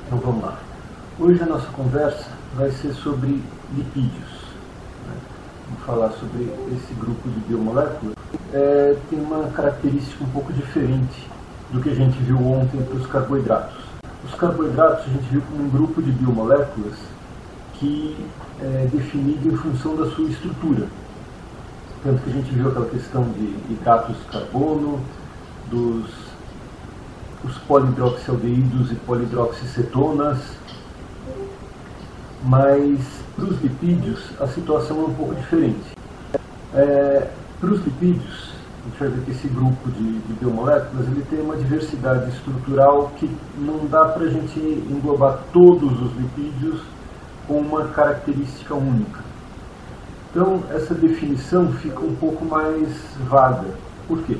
Então vamos lá. Hoje a nossa conversa vai ser sobre lipídios. Vamos falar sobre esse grupo de biomoléculas. Tem uma característica um pouco diferente do que a gente viu ontem para os carboidratos. Os carboidratos a gente viu como um grupo de biomoléculas que é definido em função da sua estrutura. Tanto que a gente viu aquela questão de hidratos de carbono, os polihidroxialdeídos e polihidroxicetonas, mas para os lipídios a situação é um pouco diferente. Para os lipídios, a gente vai ver que esse grupo de biomoléculas ele tem uma diversidade estrutural que não dá para a gente englobar todos os lipídios com uma característica única. Então essa definição fica um pouco mais vaga. Por quê?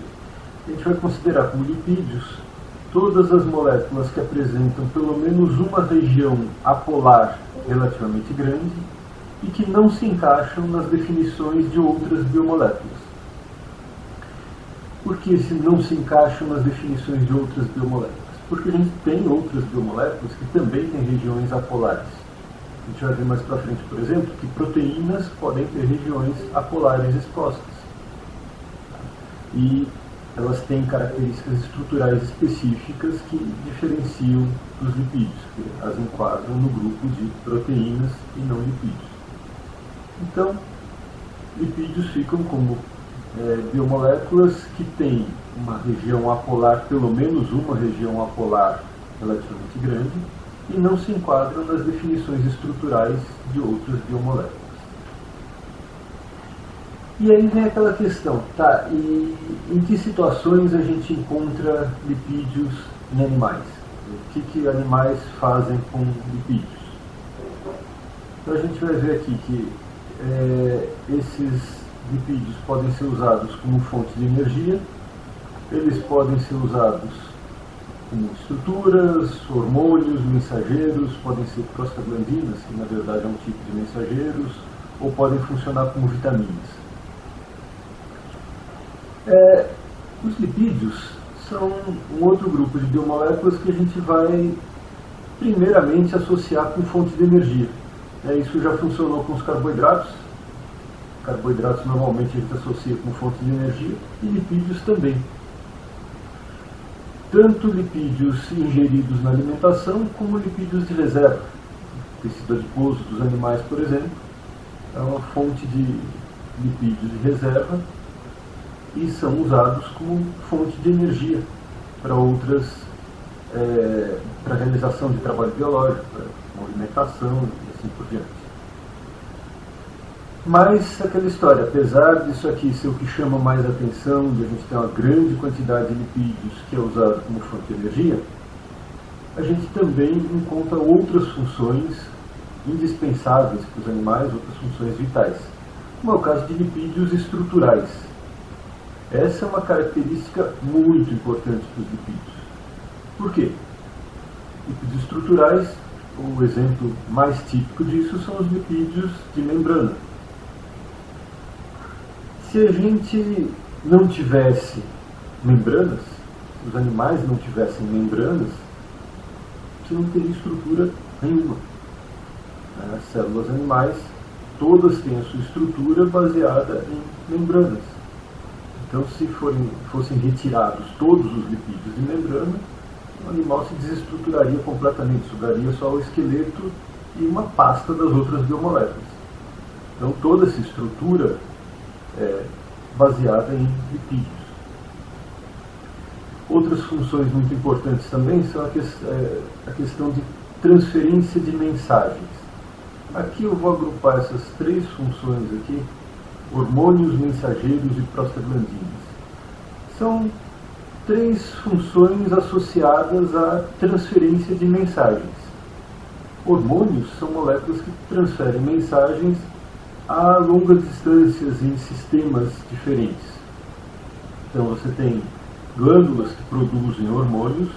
A gente vai considerar como lipídios todas as moléculas que apresentam pelo menos uma região apolar relativamente grande e que não se encaixam nas definições de outras biomoléculas. Por que não se encaixam nas definições de outras biomoléculas? Porque a gente tem outras biomoléculas que também têm regiões apolares. A gente vai ver mais para frente, por exemplo, que proteínas podem ter regiões apolares expostas. E elas têm características estruturais específicas que diferenciam dos lipídios, que as enquadram no grupo de proteínas e não lipídios. Então, lipídios ficam como biomoléculas que têm uma região apolar, pelo menos uma região apolar relativamente grande, e não se enquadram nas definições estruturais de outras biomoléculas. E aí vem aquela questão, tá, e em que situações a gente encontra lipídios em animais? O que animais fazem com lipídios? Então a gente vai ver aqui que esses lipídios podem ser usados como fonte de energia, eles podem ser usados como estruturas, hormônios, mensageiros, podem ser prostaglandinas, que na verdade é um tipo de mensageiros, ou podem funcionar como vitaminas. Os lipídios são um outro grupo de biomoléculas que a gente vai primeiramente associar com fonte de energia. Isso já funcionou com os carboidratos. Carboidratos normalmente a gente associa com fonte de energia, e lipídios também. Tanto lipídios ingeridos na alimentação como lipídios de reserva. O tecido adiposo dos animais, por exemplo, é uma fonte de lipídios de reserva e são usados como fonte de energia para para a realização de trabalho biológico, para movimentação e assim por diante. Mas aquela história, apesar disso aqui ser o que chama mais atenção, de a gente ter uma grande quantidade de lipídios que é usado como fonte de energia, a gente também encontra outras funções indispensáveis para os animais, outras funções vitais, como é o caso de lipídios estruturais. Essa é uma característica muito importante para os lipídios. Por quê? Lipídios estruturais, o exemplo mais típico disso são os lipídios de membrana. Se a gente não tivesse membranas, se os animais não tivessem membranas, você não teria estrutura nenhuma. As células animais, todas têm a sua estrutura baseada em membranas. Então, se fossem retirados todos os lipídios de membrana, o animal se desestruturaria completamente, sobraria só o esqueleto e uma pasta das outras biomoléculas. Então, toda essa estrutura é baseada em lipídios. Outras funções muito importantes também são a questão de transferência de mensagens. Aqui eu vou agrupar essas três funções aqui: hormônios, mensageiros e prostaglandinas. São três funções associadas à transferência de mensagens. Hormônios são moléculas que transferem mensagens a longas distâncias em sistemas diferentes. Então você tem glândulas que produzem hormônios,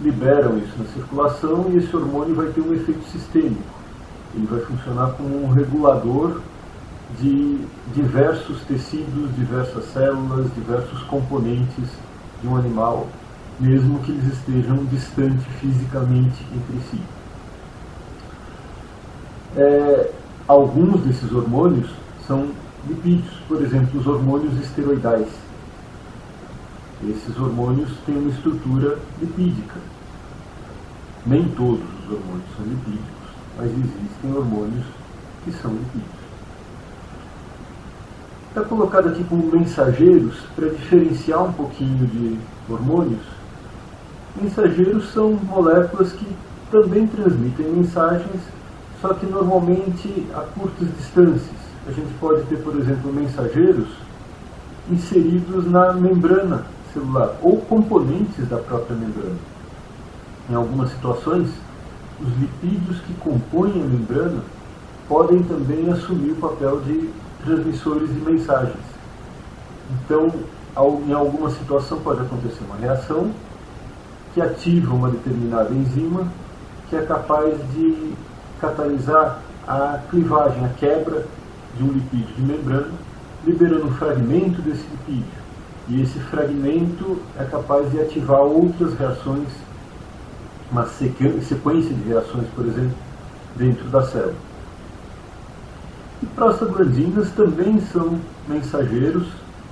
liberam isso na circulação e esse hormônio vai ter um efeito sistêmico. Ele vai funcionar como um regulador de diversos tecidos, diversas células, diversos componentes de um animal, mesmo que eles estejam distantes fisicamente entre si. alguns desses hormônios são lipídios, por exemplo, os hormônios esteroidais. Esses hormônios têm uma estrutura lipídica. Nem todos os hormônios são lipídicos, mas existem hormônios que são lipídicos. Está colocado aqui como mensageiros, para diferenciar um pouquinho de hormônios. Mensageiros são moléculas que também transmitem mensagens, só que normalmente a curtas distâncias. A gente pode ter, por exemplo, mensageiros inseridos na membrana celular, ou componentes da própria membrana. Em algumas situações, os lipídios que compõem a membrana podem também assumir o papel de transmissores de mensagens. Então, em alguma situação pode acontecer uma reação que ativa uma determinada enzima que é capaz de catalisar a clivagem, a quebra de um lipídio de membrana, liberando um fragmento desse lipídio. E esse fragmento é capaz de ativar outras reações, uma sequência de reações, por exemplo, dentro da célula. E prostaglandinas também são mensageiros,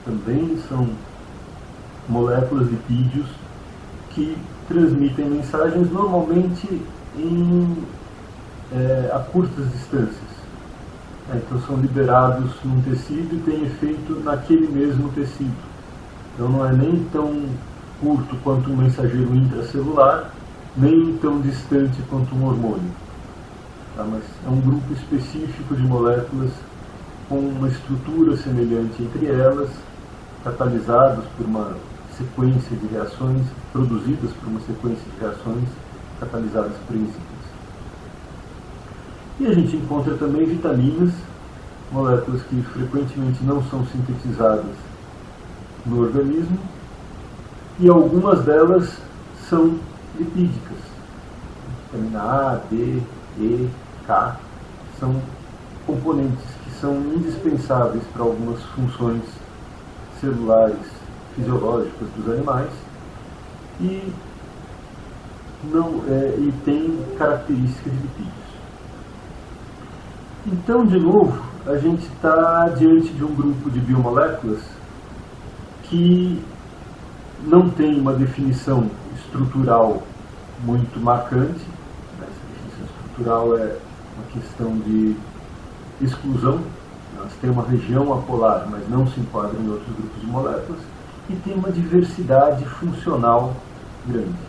também são moléculas lipídios que transmitem mensagens normalmente a curtas distâncias. Então são liberados num tecido e têm efeito naquele mesmo tecido. Então não é nem tão curto quanto um mensageiro intracelular, nem tão distante quanto um hormônio. Mas é um grupo específico de moléculas com uma estrutura semelhante entre elas, catalisadas por uma sequência de reações, produzidas por uma sequência de reações catalisadas por enzimas. E a gente encontra também vitaminas, moléculas que frequentemente não são sintetizadas no organismo, e algumas delas são lipídicas. Vitamina A, D, E, K são componentes que são indispensáveis para algumas funções celulares fisiológicas dos animais e têm características de lipídios. Então, de novo, a gente está diante de um grupo de biomoléculas que não tem uma definição estrutural muito marcante. Essa definição estrutural é uma questão de exclusão. Elas têm uma região apolar, mas não se enquadram em outros grupos de moléculas, e tem uma diversidade funcional grande.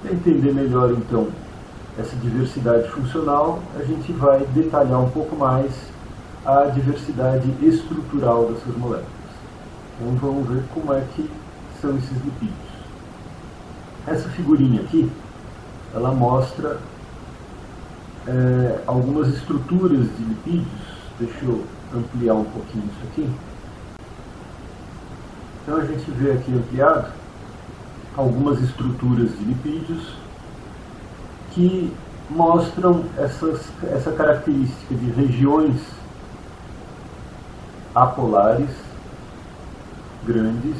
Para entender melhor, então, essa diversidade funcional, a gente vai detalhar um pouco mais a diversidade estrutural dessas moléculas. Então vamos ver como é que são esses lipídios. Essa figurinha aqui, ela mostra algumas estruturas de lipídios. Deixa eu ampliar um pouquinho isso aqui. Então a gente vê aqui ampliado algumas estruturas de lipídios que mostram essa característica de regiões apolares grandes.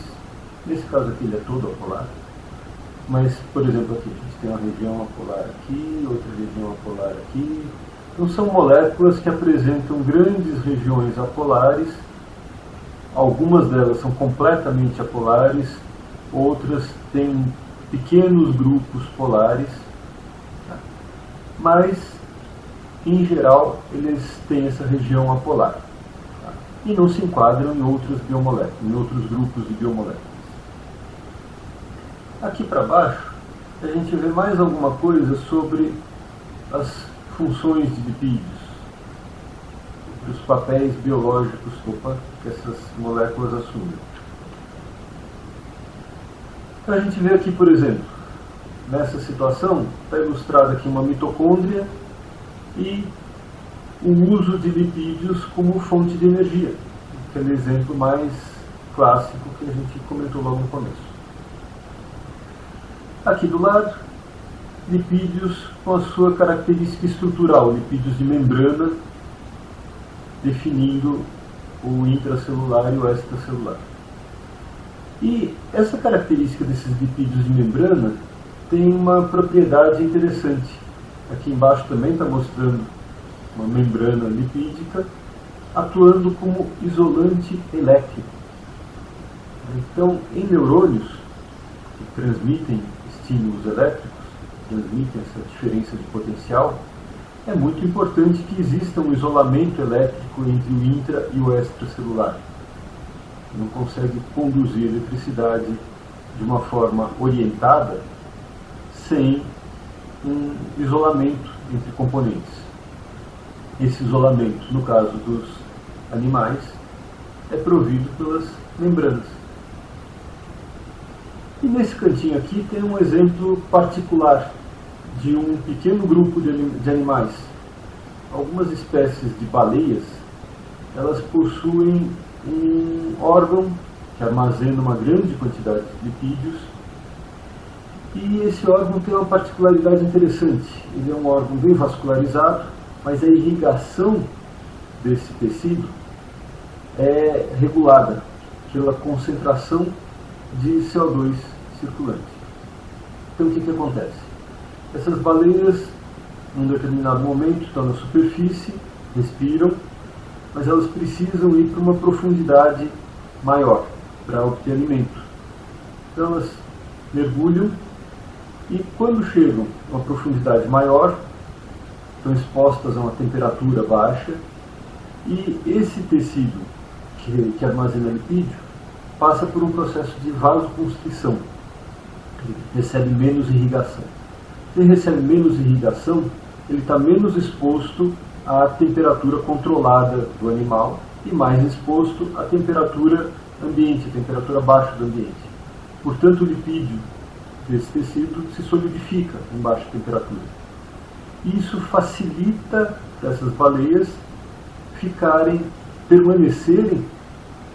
Nesse caso aqui ele é todo apolar, mas, por exemplo, aqui a gente tem uma região apolar aqui, outra região apolar aqui. Então são moléculas que apresentam grandes regiões apolares. Algumas delas são completamente apolares, outras têm pequenos grupos polares, mas, em geral, eles têm essa região apolar e não se enquadram em outras biomoléculas, em outros grupos de biomoléculas. Aqui para baixo, a gente vê mais alguma coisa sobre as funções de lipídios, os papéis biológicos que essas moléculas assumem. Então a gente vê aqui, por exemplo, nessa situação, está ilustrada aqui uma mitocôndria e o uso de lipídios como fonte de energia, aquele exemplo mais clássico que a gente comentou logo no começo. Aqui do lado, lipídios com a sua característica estrutural, lipídios de membrana, definindo o intracelular e o extracelular. E essa característica desses lipídios de membrana tem uma propriedade interessante. Aqui embaixo também está mostrando uma membrana lipídica, atuando como isolante elétrico. Então, em neurônios que transmitem estímulos elétricos, transmitem essa diferença de potencial, é muito importante que exista um isolamento elétrico entre o intra e o extracelular. Não consegue conduzir eletricidade de uma forma orientada sem um isolamento entre componentes. Esse isolamento, no caso dos animais, é provido pelas membranas. E nesse cantinho aqui tem um exemplo particular de um pequeno grupo de animais. Algumas espécies de baleias, elas possuem um órgão que armazena uma grande quantidade de lipídios, e esse órgão tem uma particularidade interessante. Ele é um órgão bem vascularizado, mas a irrigação desse tecido é regulada pela concentração de CO2 circulante. Então o que acontece? Essas baleias, num determinado momento, estão na superfície, respiram, mas elas precisam ir para uma profundidade maior para obter alimento. Então elas mergulham e, quando chegam a uma profundidade maior, estão expostas a uma temperatura baixa, e esse tecido que armazena lipídio passa por um processo de vasoconstrição. Ele recebe menos irrigação. Se ele recebe menos irrigação, ele está menos exposto à temperatura controlada do animal e mais exposto à temperatura ambiente, a temperatura baixa do ambiente. Portanto, o lipídio desse tecido se solidifica em baixa temperatura. Isso facilita essas baleias permanecerem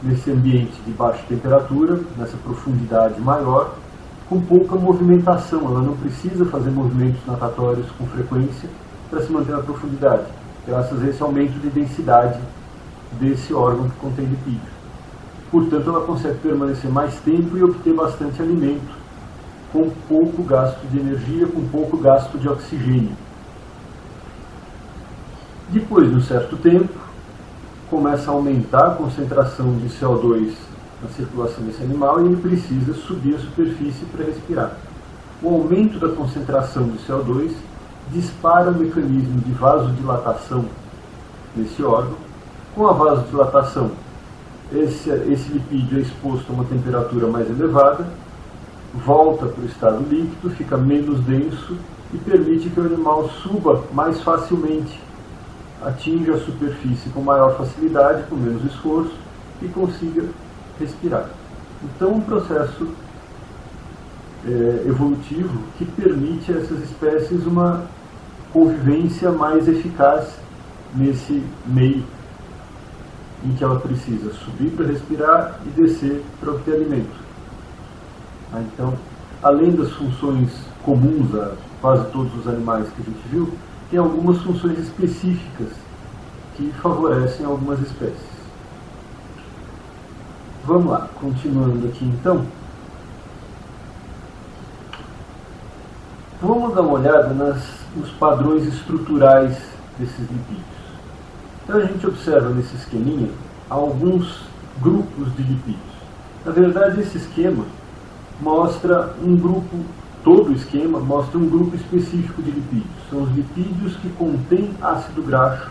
nesse ambiente de baixa temperatura, nessa profundidade maior, com pouca movimentação. Ela não precisa fazer movimentos natatórios com frequência para se manter na profundidade, graças a esse aumento de densidade desse órgão que contém lipídio. Portanto, ela consegue permanecer mais tempo e obter bastante alimento, com pouco gasto de energia, com pouco gasto de oxigênio. Depois de um certo tempo, começa a aumentar a concentração de CO2 na circulação desse animal e ele precisa subir a superfície para respirar. O aumento da concentração de CO2 dispara o mecanismo de vasodilatação nesse órgão. Com a vasodilatação, esse lipídio é exposto a uma temperatura mais elevada, volta para o estado líquido, fica menos denso e permite que o animal suba mais facilmente, atinja a superfície com maior facilidade, com menos esforço e consiga respirar. Então, um processo evolutivo que permite a essas espécies uma convivência mais eficaz nesse meio em que ela precisa subir para respirar e descer para obter alimento. Então, além das funções comuns a quase todos os animais que a gente viu, tem algumas funções específicas que favorecem algumas espécies. Vamos lá, continuando aqui então. Vamos dar uma olhada nos padrões estruturais desses lipídios. Então a gente observa nesse esqueminha alguns grupos de lipídios. Na verdade, esse esquema mostra um grupo, todo o esquema mostra um grupo específico de lipídios. São os lipídios que contêm ácido graxo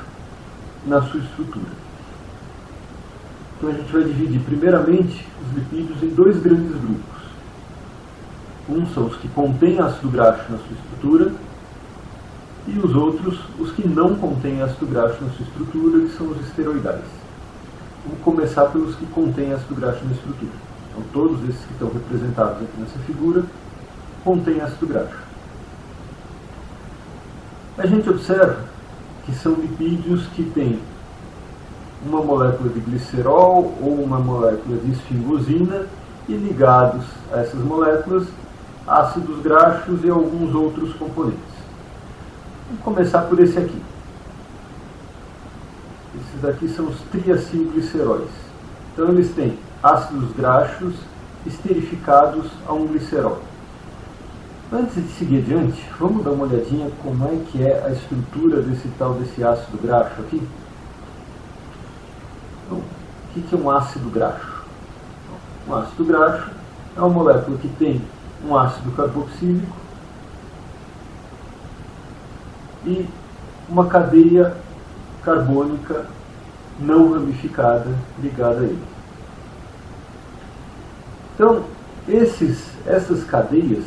na sua estrutura. Então a gente vai dividir primeiramente os lipídios em dois grandes grupos. Um são os que contêm ácido graxo na sua estrutura e os outros, os que não contêm ácido graxo na sua estrutura, que são os esteroidais. Vamos começar pelos que contêm ácido graxo na estrutura. Então todos esses que estão representados aqui nessa figura contêm ácido graxo. A gente observa que são lipídios que têm uma molécula de glicerol ou uma molécula de esfingosina e, ligados a essas moléculas, ácidos graxos e alguns outros componentes. Vamos começar por esse aqui. Esses daqui são os triacilgliceróis. Então eles têm ácidos graxos esterificados a um glicerol. Antes de seguir adiante, vamos dar uma olhadinha como é que é a estrutura desse ácido graxo aqui. Então, o que é um ácido graxo? Um ácido graxo é uma molécula que tem um ácido carboxílico e uma cadeia carbônica não ramificada ligada a ele. Então, essas cadeias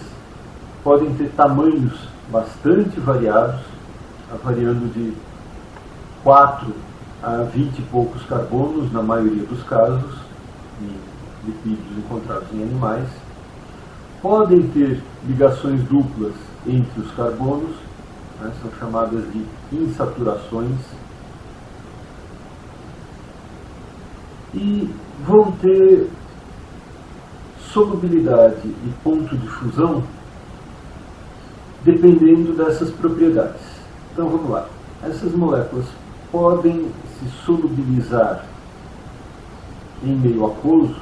podem ter tamanhos bastante variados, variando de 4 a 20 e poucos carbonos, na maioria dos casos, em lipídios encontrados em animais. Podem ter ligações duplas entre os carbonos, né, são chamadas de insaturações, e vão ter solubilidade e ponto de fusão dependendo dessas propriedades. Então vamos lá. Essas moléculas podem se solubilizar em meio aquoso.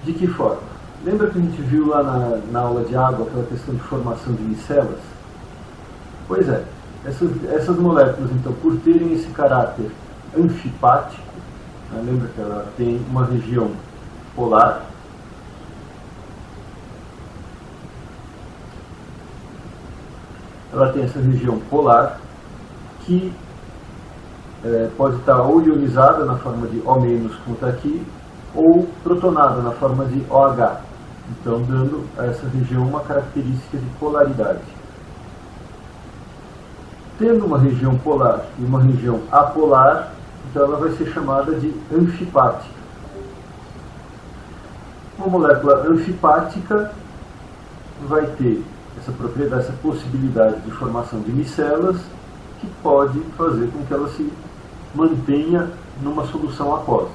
De que forma? Lembra que a gente viu lá na aula de água aquela questão de formação de micelas? Pois é, essas moléculas, então, por terem esse caráter anfipático, né, lembra que ela tem uma região polar, ela tem essa região polar que pode estar ou ionizada na forma de O-, como está aqui, ou protonada na forma de OH, então dando a essa região uma característica de polaridade. Tendo uma região polar e uma região apolar, então ela vai ser chamada de anfipática. Uma molécula anfipática vai ter essa propriedade, essa possibilidade de formação de micelas, que pode fazer com que ela se mantenha numa solução aquosa.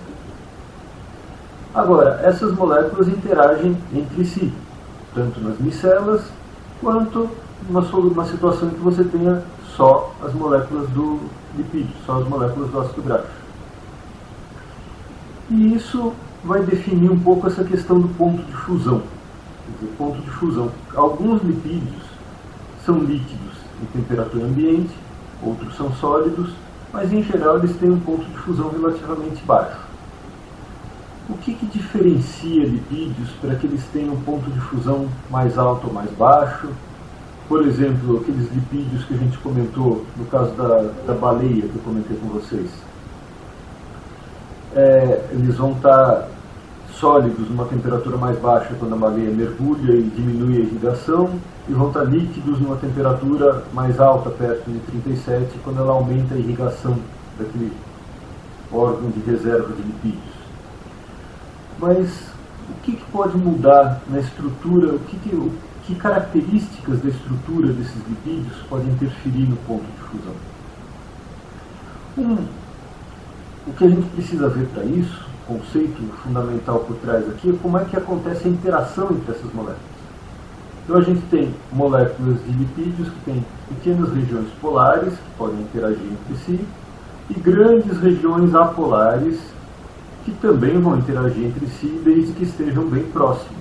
Agora, essas moléculas interagem entre si, tanto nas micelas, quanto numa situação em que você tenha só as moléculas do lipídio, só as moléculas do ácido graxo. E isso vai definir um pouco essa questão do ponto de fusão. Quer dizer, ponto de fusão. Alguns lipídios são líquidos em temperatura ambiente, outros são sólidos, mas em geral eles têm um ponto de fusão relativamente baixo. O que diferencia lipídios para que eles tenham um ponto de fusão mais alto ou mais baixo? Por exemplo, aqueles lipídios que a gente comentou no caso da baleia que eu comentei com vocês. Eles vão estar sólidos numa temperatura mais baixa quando a baleia mergulha e diminui a irrigação, e vão estar líquidos numa temperatura mais alta, perto de 37, quando ela aumenta a irrigação daquele órgão de reserva de lipídios. Mas o que pode mudar na estrutura, que características da estrutura desses lipídios podem interferir no ponto de fusão? O que a gente precisa ver para isso, o conceito fundamental por trás aqui, é como é que acontece a interação entre essas moléculas. Então a gente tem moléculas de lipídios que têm pequenas regiões polares, que podem interagir entre si, e grandes regiões apolares, que também vão interagir entre si, desde que estejam bem próximas.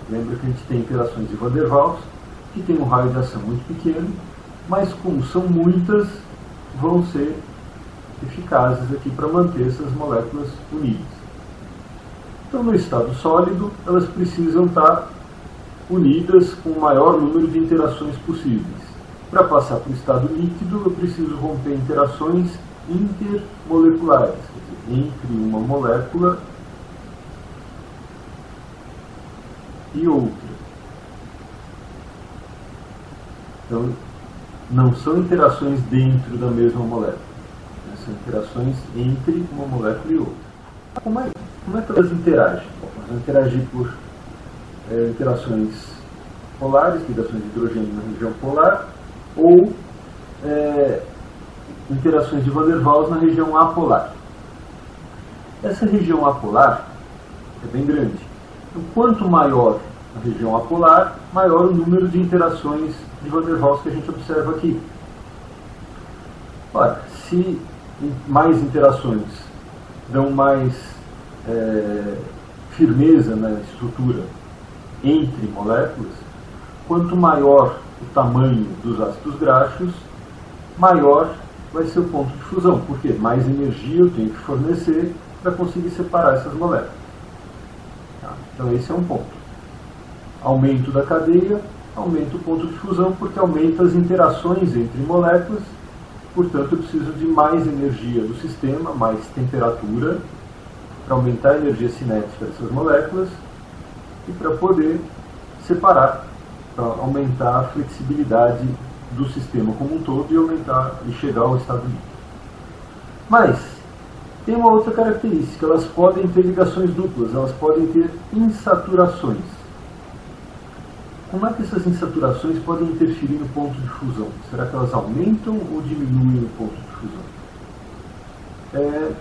Lembra que a gente tem interações de Van der Waals, que tem um raio de ação muito pequeno, mas como são muitas, vão ser eficazes aqui para manter essas moléculas unidas. Então, no estado sólido, elas precisam estar unidas com o maior número de interações possíveis. Para passar para o estado líquido, eu preciso romper interações intermoleculares, quer dizer, entre uma molécula e outra. Então, não são interações dentro da mesma molécula, são interações entre uma molécula e outra. Como é que elas interagem? Bom, elas vão interagir por interações polares, ligações de hidrogênio na região polar, ou interações de Van der Waals na região apolar. Essa região apolar é bem grande. Então, quanto maior a região apolar, maior o número de interações de Van der Waals que a gente observa aqui. Ora, se mais interações dão mais firmeza na estrutura entre moléculas, quanto maior o tamanho dos ácidos graxos, maior vai ser o ponto de fusão, porque mais energia eu tenho que fornecer para conseguir separar essas moléculas. Tá? Então esse é um ponto. Aumento da cadeia, aumenta o ponto de fusão, porque aumenta as interações entre moléculas, portanto eu preciso de mais energia do sistema, mais temperatura, para aumentar a energia cinética dessas moléculas e para poder separar, para aumentar a flexibilidade do sistema como um todo e aumentar e chegar ao estado líquido. Mas tem uma outra característica, elas podem ter ligações duplas, elas podem ter insaturações. Como é que essas insaturações podem interferir no ponto de fusão? Será que elas aumentam ou diminuem o ponto de fusão? É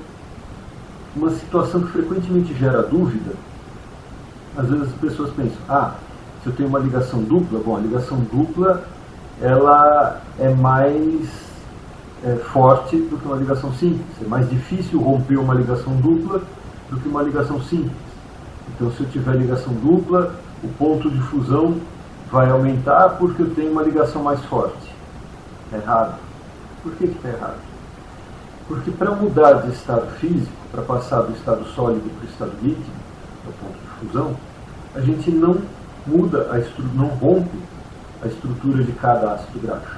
uma situação que frequentemente gera dúvida. Às vezes as pessoas pensam, se eu tenho uma ligação dupla, bom, a ligação dupla ela é mais forte do que uma ligação simples. É mais difícil romper uma ligação dupla do que uma ligação simples. Então, se eu tiver ligação dupla, o ponto de fusão vai aumentar porque eu tenho uma ligação mais forte. É errado. Por que está errado? Porque para mudar de estado físico, para passar do estado sólido para o estado líquido, que é o ponto de fusão, a gente não muda não rompe a estrutura de cada ácido graxo.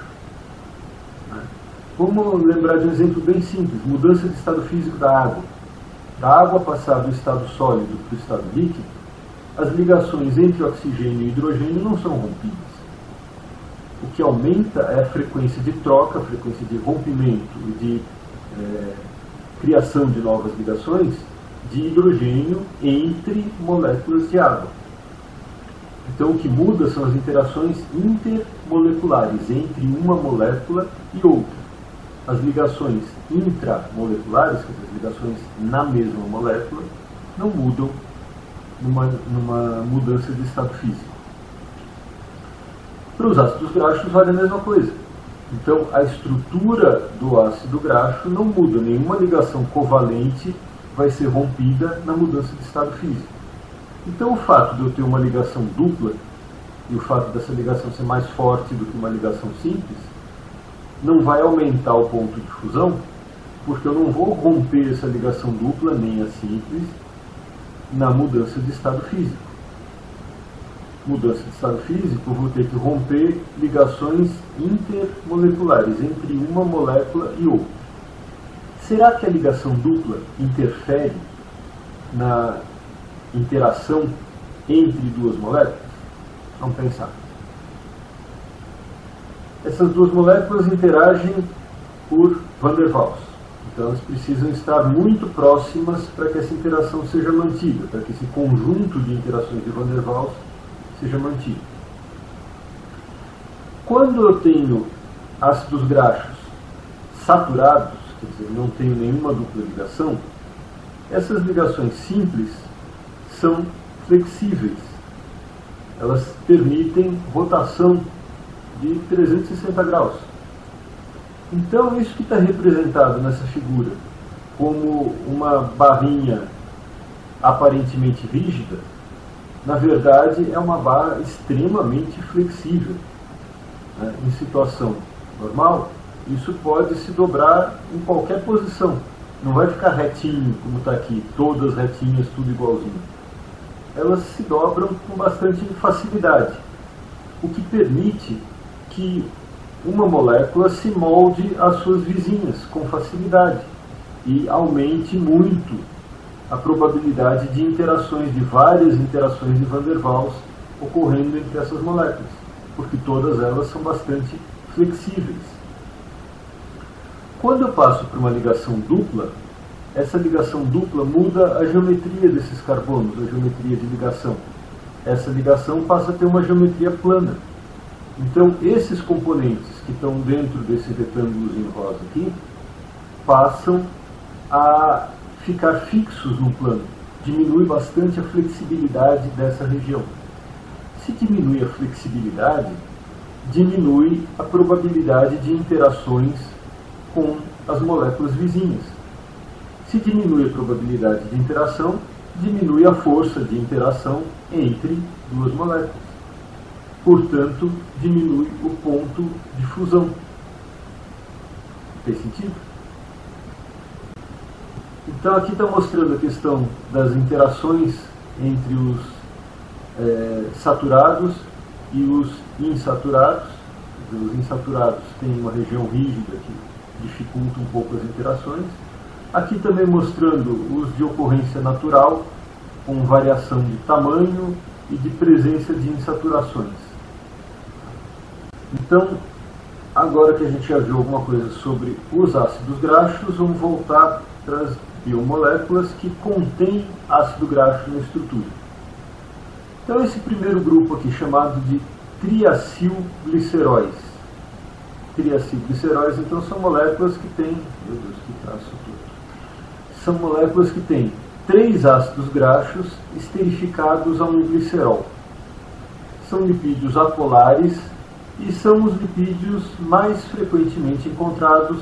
Vamos lembrar de um exemplo bem simples, mudança de estado físico da água. Da água passar do estado sólido para o estado líquido, as ligações entre oxigênio e hidrogênio não são rompidas. O que aumenta é a frequência de troca, a frequência de rompimento e de criação de novas ligações de hidrogênio entre moléculas de água. Então, o que muda são as interações intermoleculares entre uma molécula e outra. As ligações intramoleculares, quer dizer, as ligações na mesma molécula, não mudam numa mudança de estado físico. Para os ácidos graxos vale a mesma coisa. Então, a estrutura do ácido graxo não muda, nenhuma ligação covalente vai ser rompida na mudança de estado físico. Então, o fato de eu ter uma ligação dupla e o fato dessa ligação ser mais forte do que uma ligação simples não vai aumentar o ponto de fusão, porque eu não vou romper essa ligação dupla nem a simples na mudança de estado físico. Mudança de estado físico, eu vou ter que romper ligações intermoleculares entre uma molécula e outra. Será que a ligação dupla interfere na interação entre duas moléculas? Vamos pensar. Essas duas moléculas interagem por Van der Waals. Então elas precisam estar muito próximas para que essa interação seja mantida, para que esse conjunto de interações de Van der Waals seja mantido. Quando eu tenho ácidos graxos saturados, quer dizer, não tenho nenhuma dupla ligação, essas ligações simples são flexíveis. Elas permitem rotação de 360 graus. Então, isso que está representado nessa figura como uma barrinha aparentemente rígida, na verdade é uma barra extremamente flexível. Em situação normal, isso pode se dobrar em qualquer posição. Não vai ficar retinho, como está aqui, todas retinhas, tudo igualzinho. Elas se dobram com bastante facilidade, o que permite que uma molécula se molde às suas vizinhas com facilidade e aumente muito a probabilidade de interações, de várias interações de Van der Waals ocorrendo entre essas moléculas, porque todas elas são bastante flexíveis. Quando eu passo para uma ligação dupla, essa ligação dupla muda a geometria desses carbonos, a geometria de ligação. Essa ligação passa a ter uma geometria plana. Então, esses componentes que estão dentro desse retângulozinho rosa aqui, passam a ficar fixos no plano. Diminui bastante a flexibilidade dessa região. Se diminui a flexibilidade, diminui a probabilidade de interações com as moléculas vizinhas. Se diminui a probabilidade de interação, diminui a força de interação entre duas moléculas. portanto, diminui o ponto de fusão. Fez sentido? Então aqui está mostrando a questão das interações entre os saturados e os insaturados. Os insaturados têm uma região rígida que dificulta um pouco as interações. Aqui também mostrando os de ocorrência natural, com variação de tamanho e de presença de insaturações. Então, agora que a gente já viu alguma coisa sobre os ácidos graxos, vamos voltar para as biomoléculas que contêm ácido graxo na estrutura. Então, esse primeiro grupo aqui, chamado de triacilgliceróis. Triacilgliceróis, então, são moléculas que têm... Meu Deus, que traço todo. São moléculas que têm 3 ácidos graxos esterificados a um glicerol. São lipídios apolares e são os lipídios mais frequentemente encontrados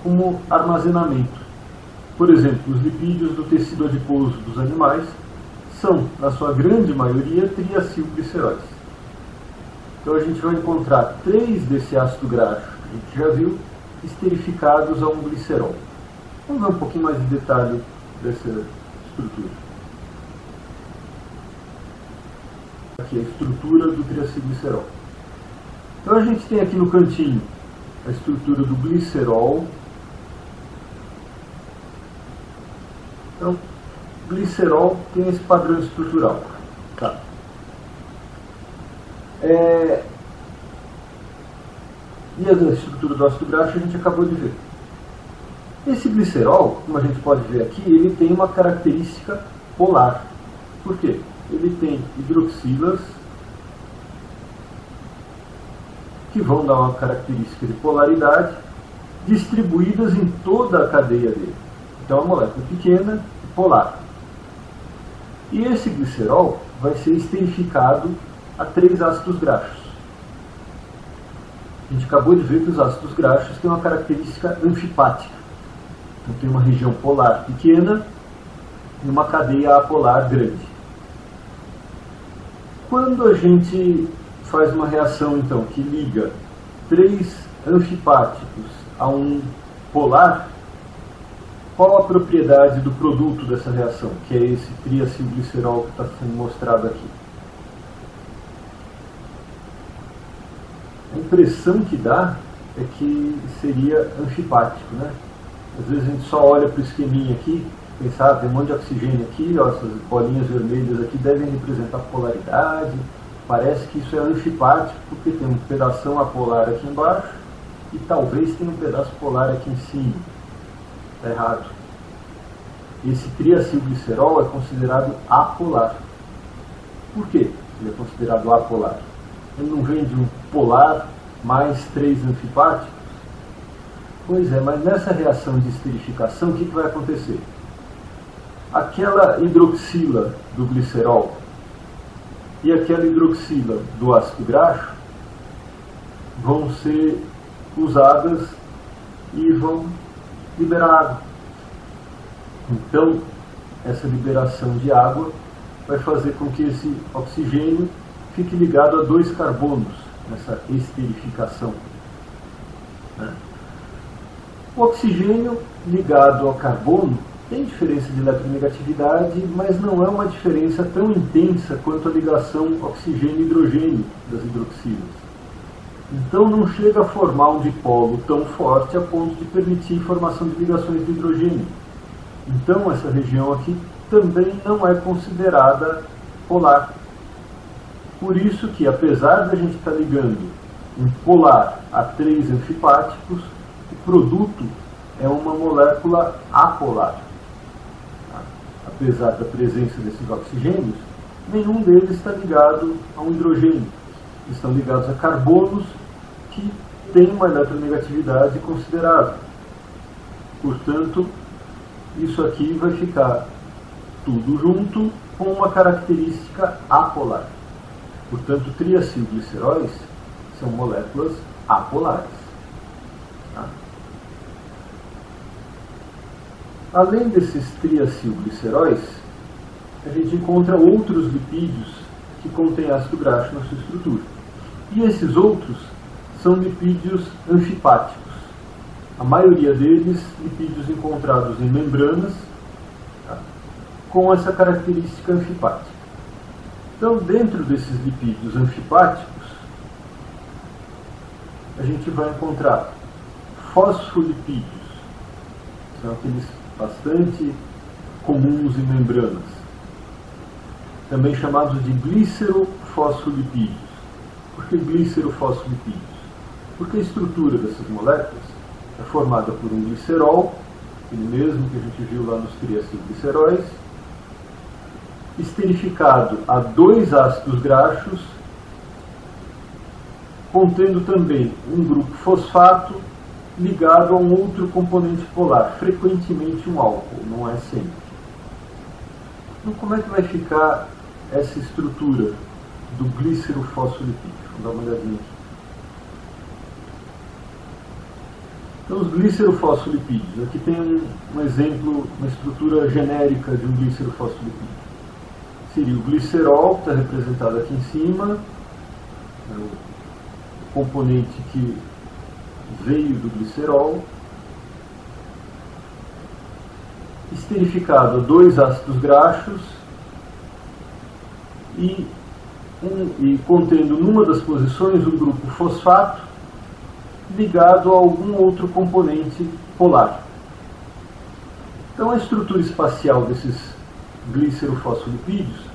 como armazenamento. Por exemplo, os lipídios do tecido adiposo dos animais são, na sua grande maioria, triacilgliceróis. Então a gente vai encontrar 3 desse ácido graxo, que a gente já viu, esterificados a um glicerol. Vamos ver um pouquinho mais de detalhe dessa estrutura. Aqui é a estrutura do triacilglicerol. Então a gente tem aqui no cantinho a estrutura do glicerol. Então, glicerol tem esse padrão estrutural. Tá. E a estrutura do ácido graxo a gente acabou de ver. Esse glicerol, como a gente pode ver aqui, ele tem uma característica polar. Por quê? Ele tem hidroxilas que vão dar uma característica de polaridade distribuídas em toda a cadeia dele. Então é uma molécula pequena e polar. E esse glicerol vai ser esterificado a 3 ácidos graxos. A gente acabou de ver que os ácidos graxos têm uma característica anfipática. Então tem uma região polar pequena e uma cadeia apolar grande. Quando a gente faz uma reação então que liga 3 anfipáticos a um polar, qual a propriedade do produto dessa reação, que é esse triacilglicerol que está sendo mostrado aqui? A impressão que dá é que seria anfipático, né? Às vezes a gente só olha para o esqueminha aqui, pensar, tem um monte de oxigênio aqui, ó, essas bolinhas vermelhas aqui devem representar polaridade. Parece que isso é anfipático porque tem um pedaço apolar aqui embaixo e talvez tenha um pedaço polar aqui em cima. Está errado. Esse triacilglicerol é considerado apolar. Por quê ele é considerado apolar? Ele não vem de um polar mais 3 anfipáticos? Pois é, mas nessa reação de esterificação, o que vai acontecer? Aquela hidroxila do glicerol e aquela hidroxila do ácido graxo vão ser usadas e vão liberar água. Então, essa liberação de água vai fazer com que esse oxigênio fique ligado a 2 carbonos nessa esterificação. O oxigênio ligado ao carbono tem diferença de eletronegatividade, mas não é uma diferença tão intensa quanto a ligação oxigênio-hidrogênio das hidroxilas. Então não chega a formar um dipolo tão forte a ponto de permitir formação de ligações de hidrogênio. Então essa região aqui também não é considerada polar. Por isso que, apesar de a gente estar ligando um polar a 3 anfipáticos, o produto é uma molécula apolar. Apesar da presença desses oxigênios, nenhum deles está ligado a um hidrogênio. Estão ligados a carbonos que têm uma eletronegatividade considerável. Portanto, isso aqui vai ficar tudo junto com uma característica apolar. Portanto, triacilgliceróis são moléculas apolares. Além desses triacilgliceróis, a gente encontra outros lipídios que contêm ácido graxo na sua estrutura. E esses outros são lipídios anfipáticos. A maioria deles, lipídios encontrados em membranas, tá, com essa característica anfipática. Então, dentro desses lipídios anfipáticos, a gente vai encontrar fosfolipídios, são aqueles bastante comuns em membranas, também chamados de glicerofosfolipídios. Por que glicerofosfolipídios? Porque a estrutura dessas moléculas é formada por um glicerol, aquele mesmo que a gente viu lá nos triacilgliceróis, esterificado a 2 ácidos graxos, contendo também um grupo fosfato ligado a um outro componente polar, frequentemente um álcool, não é sempre. Então, como é que vai ficar essa estrutura do glicerofosfolipídio? Vamos dar uma olhadinha aqui. Então, os glicerofosfolipídios, aqui tem um exemplo, uma estrutura genérica de um glicerofosfolipídio. Seria o glicerol, que está representado aqui em cima, o componente que veio do glicerol, esterificado a 2 ácidos graxos e contendo numa das posições um grupo fosfato ligado a algum outro componente polar. Então a estrutura espacial desses glicerofosfolipídios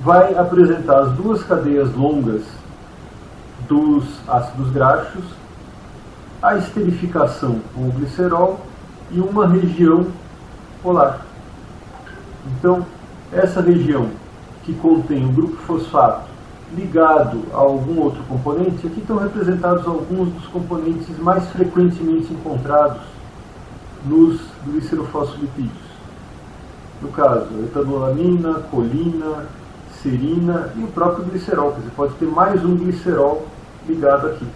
vai apresentar as 2 cadeias longas dos ácidos graxos, a esterificação com o glicerol e uma região polar. Então, essa região que contém o grupo fosfato ligado a algum outro componente, aqui estão representados alguns dos componentes mais frequentemente encontrados nos glicerofosfolipídios. No caso, etanolamina, colina, serina e o próprio glicerol. Quer dizer, pode ter mais um glicerol ligado aqui.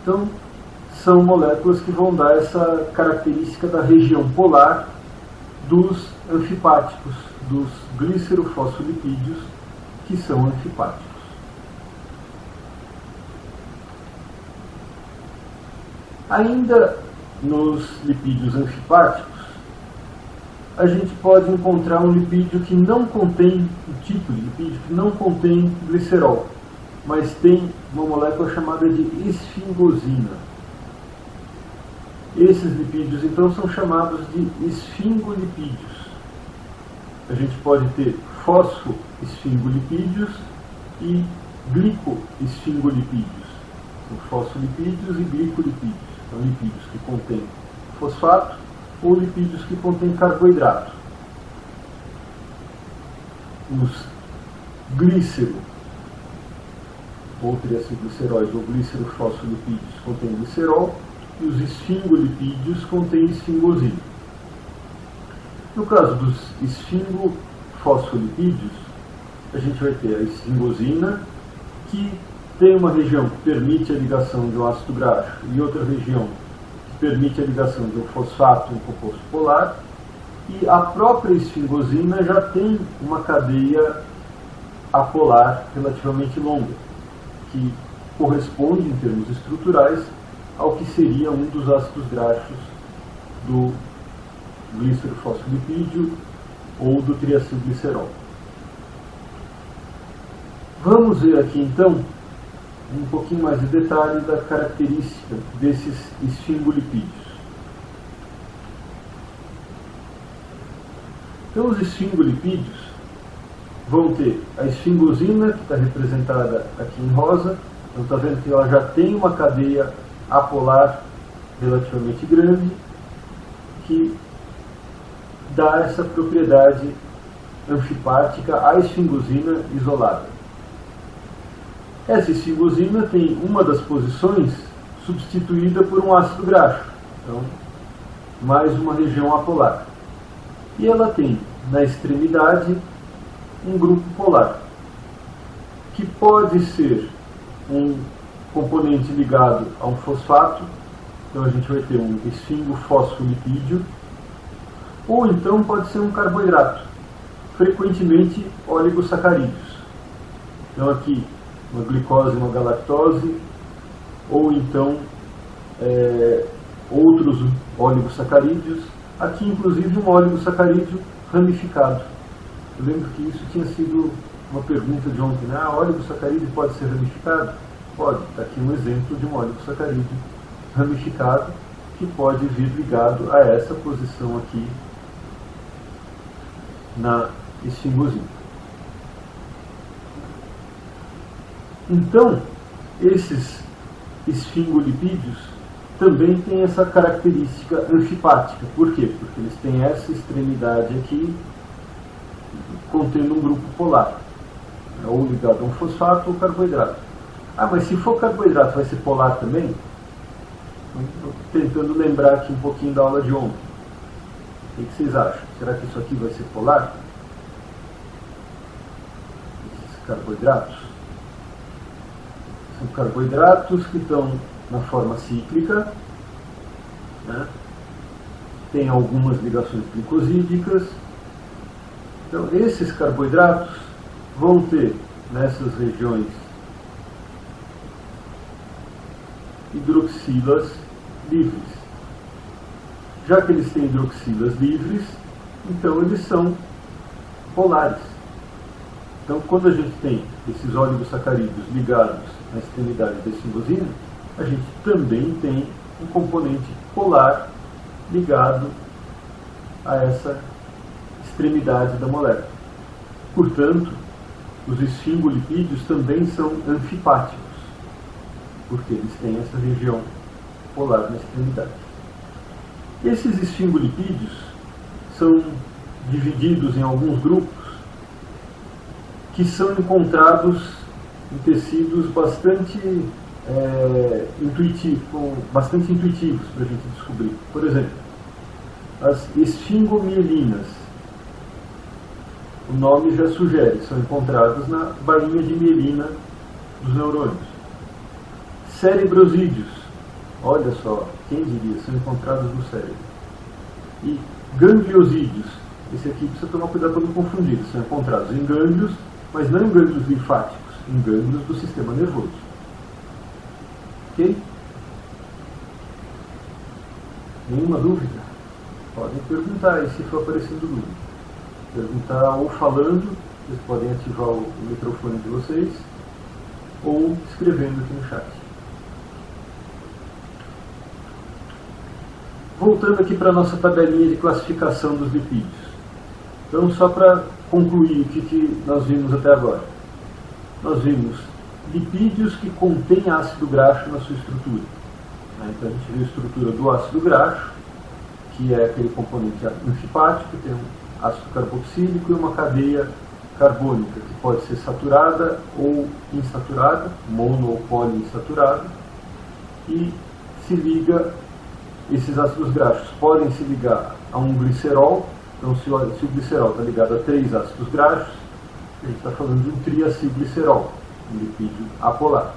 Então, são moléculas que vão dar essa característica da região polar dos anfipáticos, dos glicerofosfolipídios, que são anfipáticos. Ainda nos lipídios anfipáticos, a gente pode encontrar um lipídio que não contém, um tipo de lipídio que não contém glicerol, mas tem uma molécula chamada de esfingosina. Esses lipídios, então, são chamados de esfingolipídios. A gente pode ter fosfoesfingolipídios e glicoesfingolipídios. São fosfolipídios e glicolipídios. São lipídios que contêm fosfato ou lipídios que contêm carboidrato. Os glícero ou triacilgliceróis ou glicerofosfolipídios contêm glicerol e os esfingolipídios contêm esfingosina. No caso dos esfingofosfolipídios, a gente vai ter a esfingosina, que tem uma região que permite a ligação de um ácido graxo e outra região que permite a ligação de um fosfato e um composto polar, e a própria esfingosina já tem uma cadeia apolar relativamente longa, que corresponde, em termos estruturais, ao que seria um dos ácidos graxos do glicerofosfolipídio ou do triacilglicerol. Vamos ver aqui, então, um pouquinho mais de detalhe da característica desses esfingolipídios. Então, os esfingolipídios vão ter a esfingosina, que está representada aqui em rosa. Então, está vendo que ela já tem uma cadeia apolar relativamente grande, que dá essa propriedade anfipática à esfingosina isolada. Essa esfingosina tem uma das posições substituída por um ácido graxo, então mais uma região apolar. E ela tem na extremidade um grupo polar, que pode ser um componente ligado a um fosfato, então a gente vai ter um esfingofosfolipídio, ou então pode ser um carboidrato, frequentemente oligosacarídeos. Então aqui uma glicose e uma galactose, ou então outros oligosacarídeos, aqui inclusive um oligosacarídeo ramificado. Eu lembro que isso tinha sido uma pergunta de ontem, né? Oligosacarídeo pode ser ramificado? Pode. Está aqui um exemplo de um oligosacarídeo ramificado que pode vir ligado a essa posição aqui na esfingosina. Então, esses esfingolipídios também têm essa característica anfipática. Por quê? Porque eles têm essa extremidade aqui contendo um grupo polar, ou ligado a um fosfato ou carboidrato. Ah, mas se for carboidrato vai ser polar também? Estou tentando lembrar aqui um pouquinho da aula de ontem. O que vocês acham? Será que isso aqui vai ser polar? Esses carboidratos? São carboidratos que estão na forma cíclica, né? Tem algumas ligações glicosídicas. Então, esses carboidratos vão ter nessas regiões hidroxilas livres. Já que eles têm hidroxilas livres, então eles são polares. Então, quando a gente tem esses oligosacarídeos ligados na extremidade da esfingosina, a gente também tem um componente polar ligado a essa extremidade da molécula. Portanto, os esfingolipídios também são anfipáticos, porque eles têm essa região polar na extremidade. Esses esfingolipídios são divididos em alguns grupos que são encontrados em tecidos bastante intuitivos para a gente descobrir. Por exemplo, as esfingomielinas, o nome já sugere, são encontradas na bainha de mielina dos neurônios. Cerebrosídeos, olha só, quem diria, são encontrados no cérebro. E gangliosídeos, esse aqui precisa tomar cuidado para não confundir, são encontrados em gânglios, mas não em gânglios linfáticos, em gânglios do sistema nervoso. Ok? Nenhuma dúvida? Podem perguntar aí se for aparecendo dúvida. Perguntar ou falando, vocês podem ativar o microfone de vocês, ou escrevendo aqui no chat. Voltando aqui para a nossa tabelinha de classificação dos lipídios. Então, só para concluir o que nós vimos até agora. Nós vimos lipídios que contêm ácido graxo na sua estrutura. Então, a gente viu a estrutura do ácido graxo, que é aquele componente anfipático, que tem um ácido carboxílico e uma cadeia carbônica, que pode ser saturada ou insaturada, mono ou poliinsaturada, e se liga, esses ácidos graxos podem se ligar a um glicerol. Então, se o glicerol está ligado a 3 ácidos graxos, a gente está falando de um triacilglicerol, um lipídio apolar.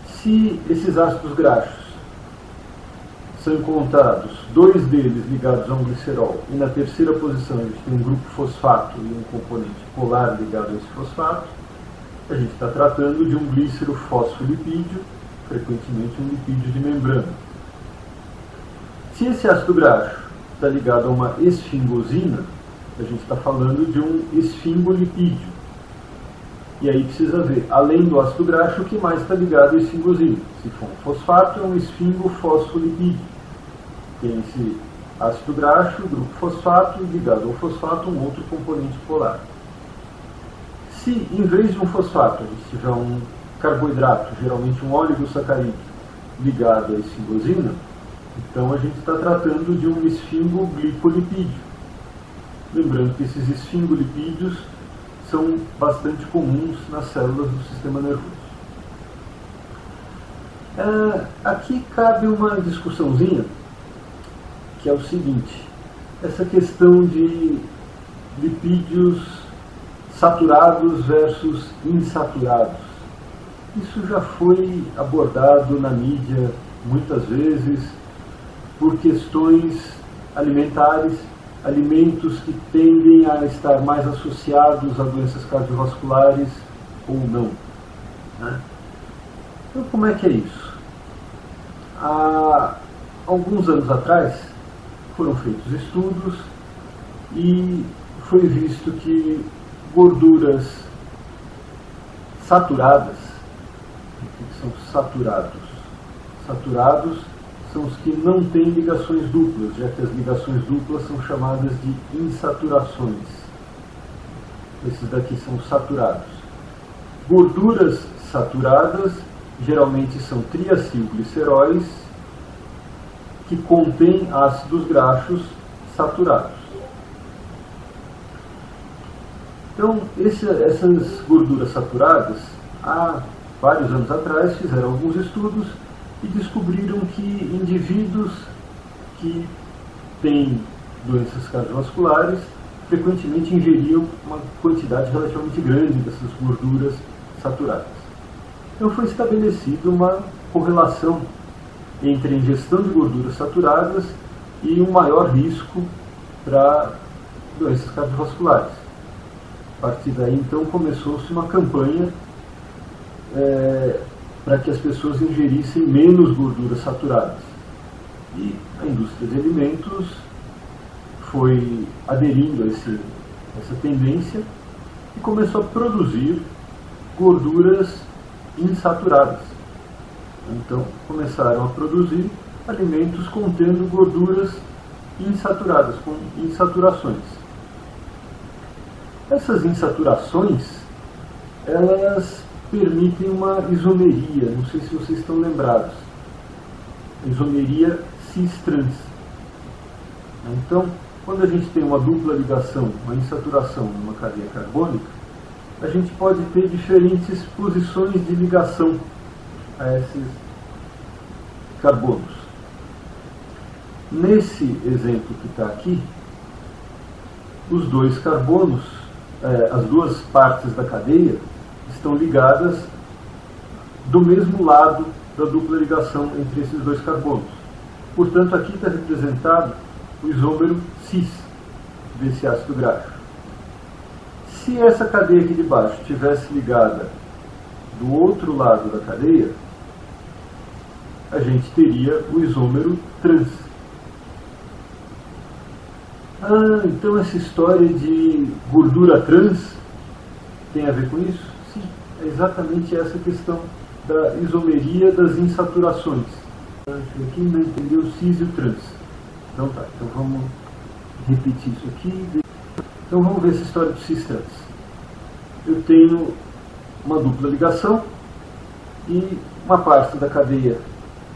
Se esses ácidos graxos são encontrados 2 deles ligados a um glicerol, e na terceira posição a gente tem um grupo fosfato e um componente polar ligado a esse fosfato, a gente está tratando de um glícerofosfolipídio, frequentemente um lipídio de membrana. Se esse ácido graxo está ligado a uma esfingosina, a gente está falando de um esfingolipídio. E aí precisa ver, além do ácido graxo, o que mais está ligado à esfingosina. Se for um fosfato, é um esfingofosfolipídio. Tem esse ácido graxo, grupo fosfato, e ligado ao fosfato, um outro componente polar. Se, em vez de um fosfato, a gente tiver um carboidrato, geralmente um oligosacarídeo, ligado à esfingosina, então a gente está tratando de um esfingoglicolipídio. Lembrando que esses esfingolipídios são bastante comuns nas células do sistema nervoso. Aqui cabe uma discussãozinha, que é o seguinte: essa questão de lipídios saturados versus insaturados. Isso já foi abordado na mídia muitas vezes por questões alimentares, alimentos que tendem a estar mais associados a doenças cardiovasculares ou não. né? Então, como é que é isso? Há alguns anos atrás foram feitos estudos e foi visto que gorduras saturadas, o que são saturados? Saturados são os que não têm ligações duplas, já que as ligações duplas são chamadas de insaturações. Esses daqui são saturados. Gorduras saturadas geralmente são triacilgliceróis que contêm ácidos graxos saturados. Então, essas gorduras saturadas, há vários anos atrás, fizeram alguns estudos e descobriram que indivíduos que têm doenças cardiovasculares frequentemente ingeriam uma quantidade relativamente grande dessas gorduras saturadas. Então foi estabelecida uma correlação entre a ingestão de gorduras saturadas e um maior risco para doenças cardiovasculares. A partir daí, então, começou-se uma campanha para que as pessoas ingerissem menos gorduras saturadas. E a indústria de alimentos foi aderindo a essa tendência e começou a produzir gorduras insaturadas. Então, começaram a produzir alimentos contendo gorduras insaturadas, com insaturações. Essas insaturações, elas permitem uma isomeria, não sei se vocês estão lembrados, isomeria cis-trans. Então, quando a gente tem uma dupla ligação, uma insaturação numa cadeia carbônica, a gente pode ter diferentes posições de ligação a esses carbonos. Nesse exemplo que está aqui, os dois carbonos, as duas partes da cadeia, estão ligadas do mesmo lado da dupla ligação entre esses dois carbonos. Portanto, aqui está representado o isômero cis desse ácido graxo. Se essa cadeia aqui de baixo estivesse ligada do outro lado da cadeia, a gente teria o isômero trans. Então essa história de gordura trans tem a ver com isso? Sim, é exatamente essa questão da isomeria das insaturações. Aqui não entendeu o cis e o trans. Então tá, então vamos repetir isso aqui. Então vamos ver essa história do cis-trans. Eu tenho uma dupla ligação e uma parte da cadeia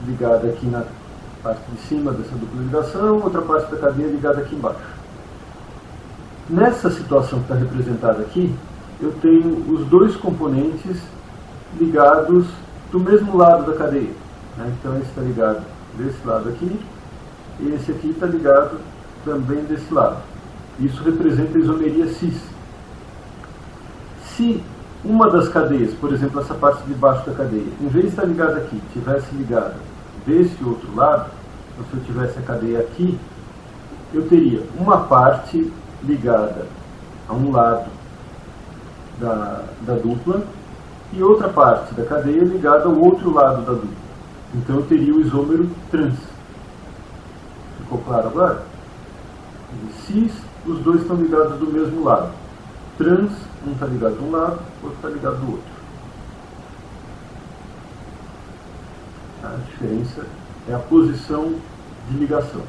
ligada aqui na parte de cima dessa dupla ligação, outra parte da cadeia ligada aqui embaixo. Nessa situação que está representada aqui, eu tenho os dois componentes ligados do mesmo lado da cadeia. Então esse está ligado desse lado aqui, e esse aqui está ligado também desse lado. Isso representa a isomeria cis. Se uma das cadeias, por exemplo, essa parte de baixo da cadeia, em vez de estar ligada aqui, tivesse ligada desse outro lado, então se eu tivesse a cadeia aqui, eu teria uma parte ligada a um lado da dupla e outra parte da cadeia ligada ao outro lado da dupla. Então eu teria o isômero trans. Ficou claro agora? Cis, os dois estão ligados do mesmo lado. Trans, um está ligado de um lado, o outro está ligado do outro. A diferença é a posição de ligação.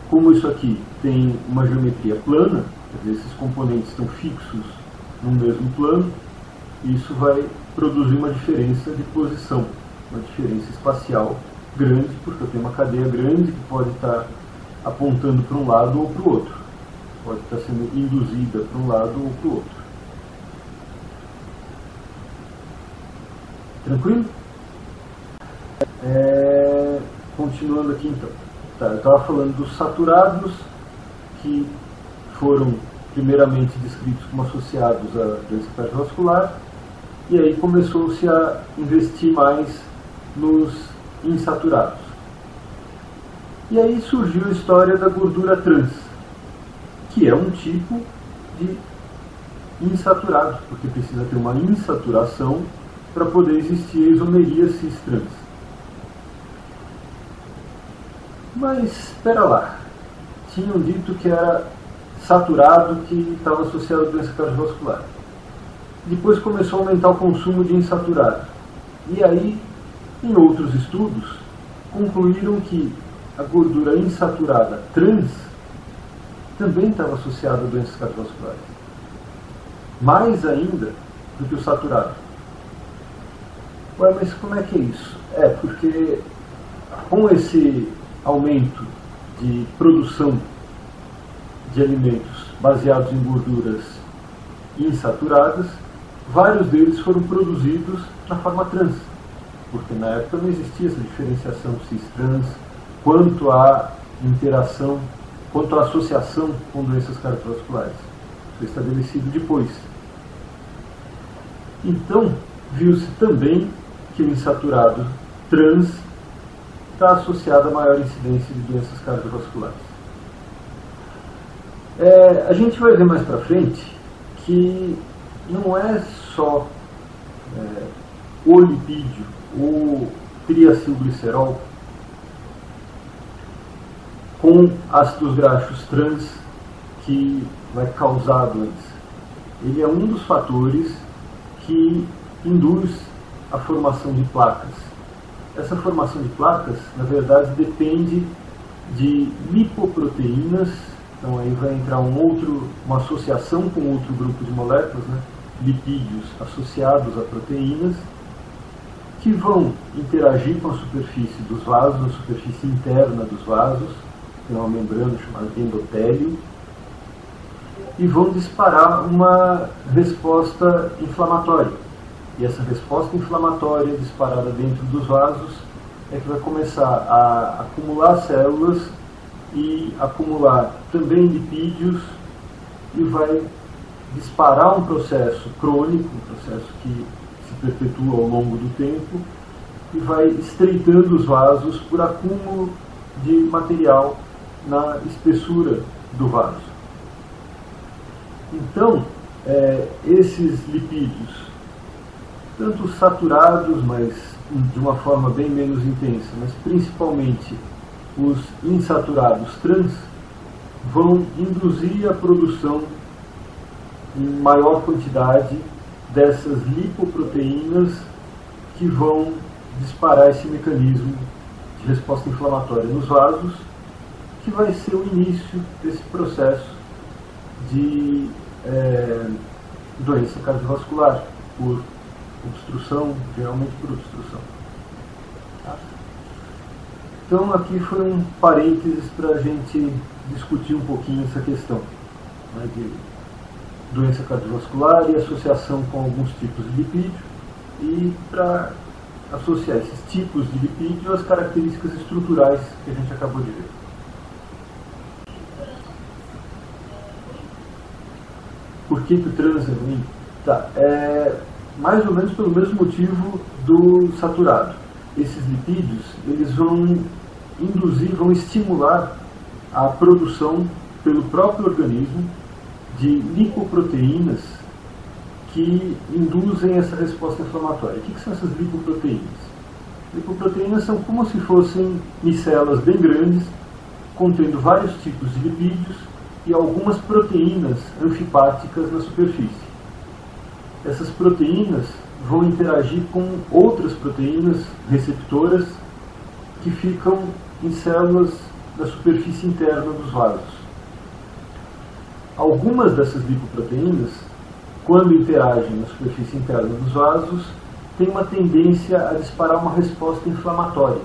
Como isso aqui tem uma geometria plana, quer dizer, esses componentes estão fixos no mesmo plano, isso vai produzir uma diferença de posição, uma diferença espacial grande, porque eu tenho uma cadeia grande que pode estar apontando para um lado ou para o outro. Pode estar sendo induzida para um lado ou para o outro. Tranquilo? Continuando aqui então. Eu estava falando dos saturados, que foram primeiramente descritos como associados à doença cardiovascular, e aí começou-se a investir mais nos insaturados. E aí surgiu a história da gordura trans, que é um tipo de insaturado, porque precisa ter uma insaturação para poder existir a isomeria cis-trans. Mas, espera lá, tinham dito que era saturado que estava associado à doença cardiovascular. Depois começou a aumentar o consumo de insaturado. E aí, em outros estudos, concluíram que a gordura insaturada trans também estava associada a doenças cardiovasculares. Mais ainda do que o saturado. Ué, mas como é que é isso? É porque com esse aumento de produção de alimentos baseados em gorduras insaturadas, vários deles foram produzidos na forma trans, porque na época não existia essa diferenciação cis-trans quanto à interação, quanto à associação com doenças cardiovasculares. Foi estabelecido depois. Então, viu-se também que o insaturado trans está associado a maior incidência de doenças cardiovasculares. A gente vai ver mais para frente que não é só o lipídio, o triacilglicerol com ácidos graxos trans que vai causar a doença. Ele é um dos fatores que induz a formação de placas. Essa formação de placas, na verdade, depende de lipoproteínas. Então aí vai entrar uma associação com outro grupo de moléculas, né? Lipídios associados a proteínas, que vão interagir com a superfície dos vasos, a superfície interna dos vasos, tem uma membrana chamada endotélio, e vão disparar uma resposta inflamatória. E essa resposta inflamatória disparada dentro dos vasos é que vai começar a acumular células e acumular também lipídios e vai disparar um processo crônico, um processo que se perpetua ao longo do tempo e vai estreitando os vasos por acúmulo de material na espessura do vaso. Então, esses lipídios, tanto saturados, mas de uma forma bem menos intensa, mas principalmente os insaturados trans, vão induzir a produção em maior quantidade dessas lipoproteínas que vão disparar esse mecanismo de resposta inflamatória nos vasos, que vai ser o início desse processo de doença cardiovascular por obstrução, geralmente por obstrução. Então aqui foi um parênteses para a gente discutir um pouquinho essa questão, né, de doença cardiovascular e associação com alguns tipos de lipídio, e para associar esses tipos de lipídio às características estruturais que a gente acabou de ver. Por que o trans é ruim? Tá, mais ou menos pelo mesmo motivo do saturado. Esses lipídios, eles vão induzir, vão estimular a produção pelo próprio organismo de lipoproteínas que induzem essa resposta inflamatória. O que são essas lipoproteínas? Lipoproteínas são como se fossem micelas bem grandes, contendo vários tipos de lipídios e algumas proteínas anfipáticas na superfície. Essas proteínas vão interagir com outras proteínas receptoras que ficam em células da superfície interna dos vasos. Algumas dessas lipoproteínas, quando interagem na superfície interna dos vasos, têm uma tendência a disparar uma resposta inflamatória.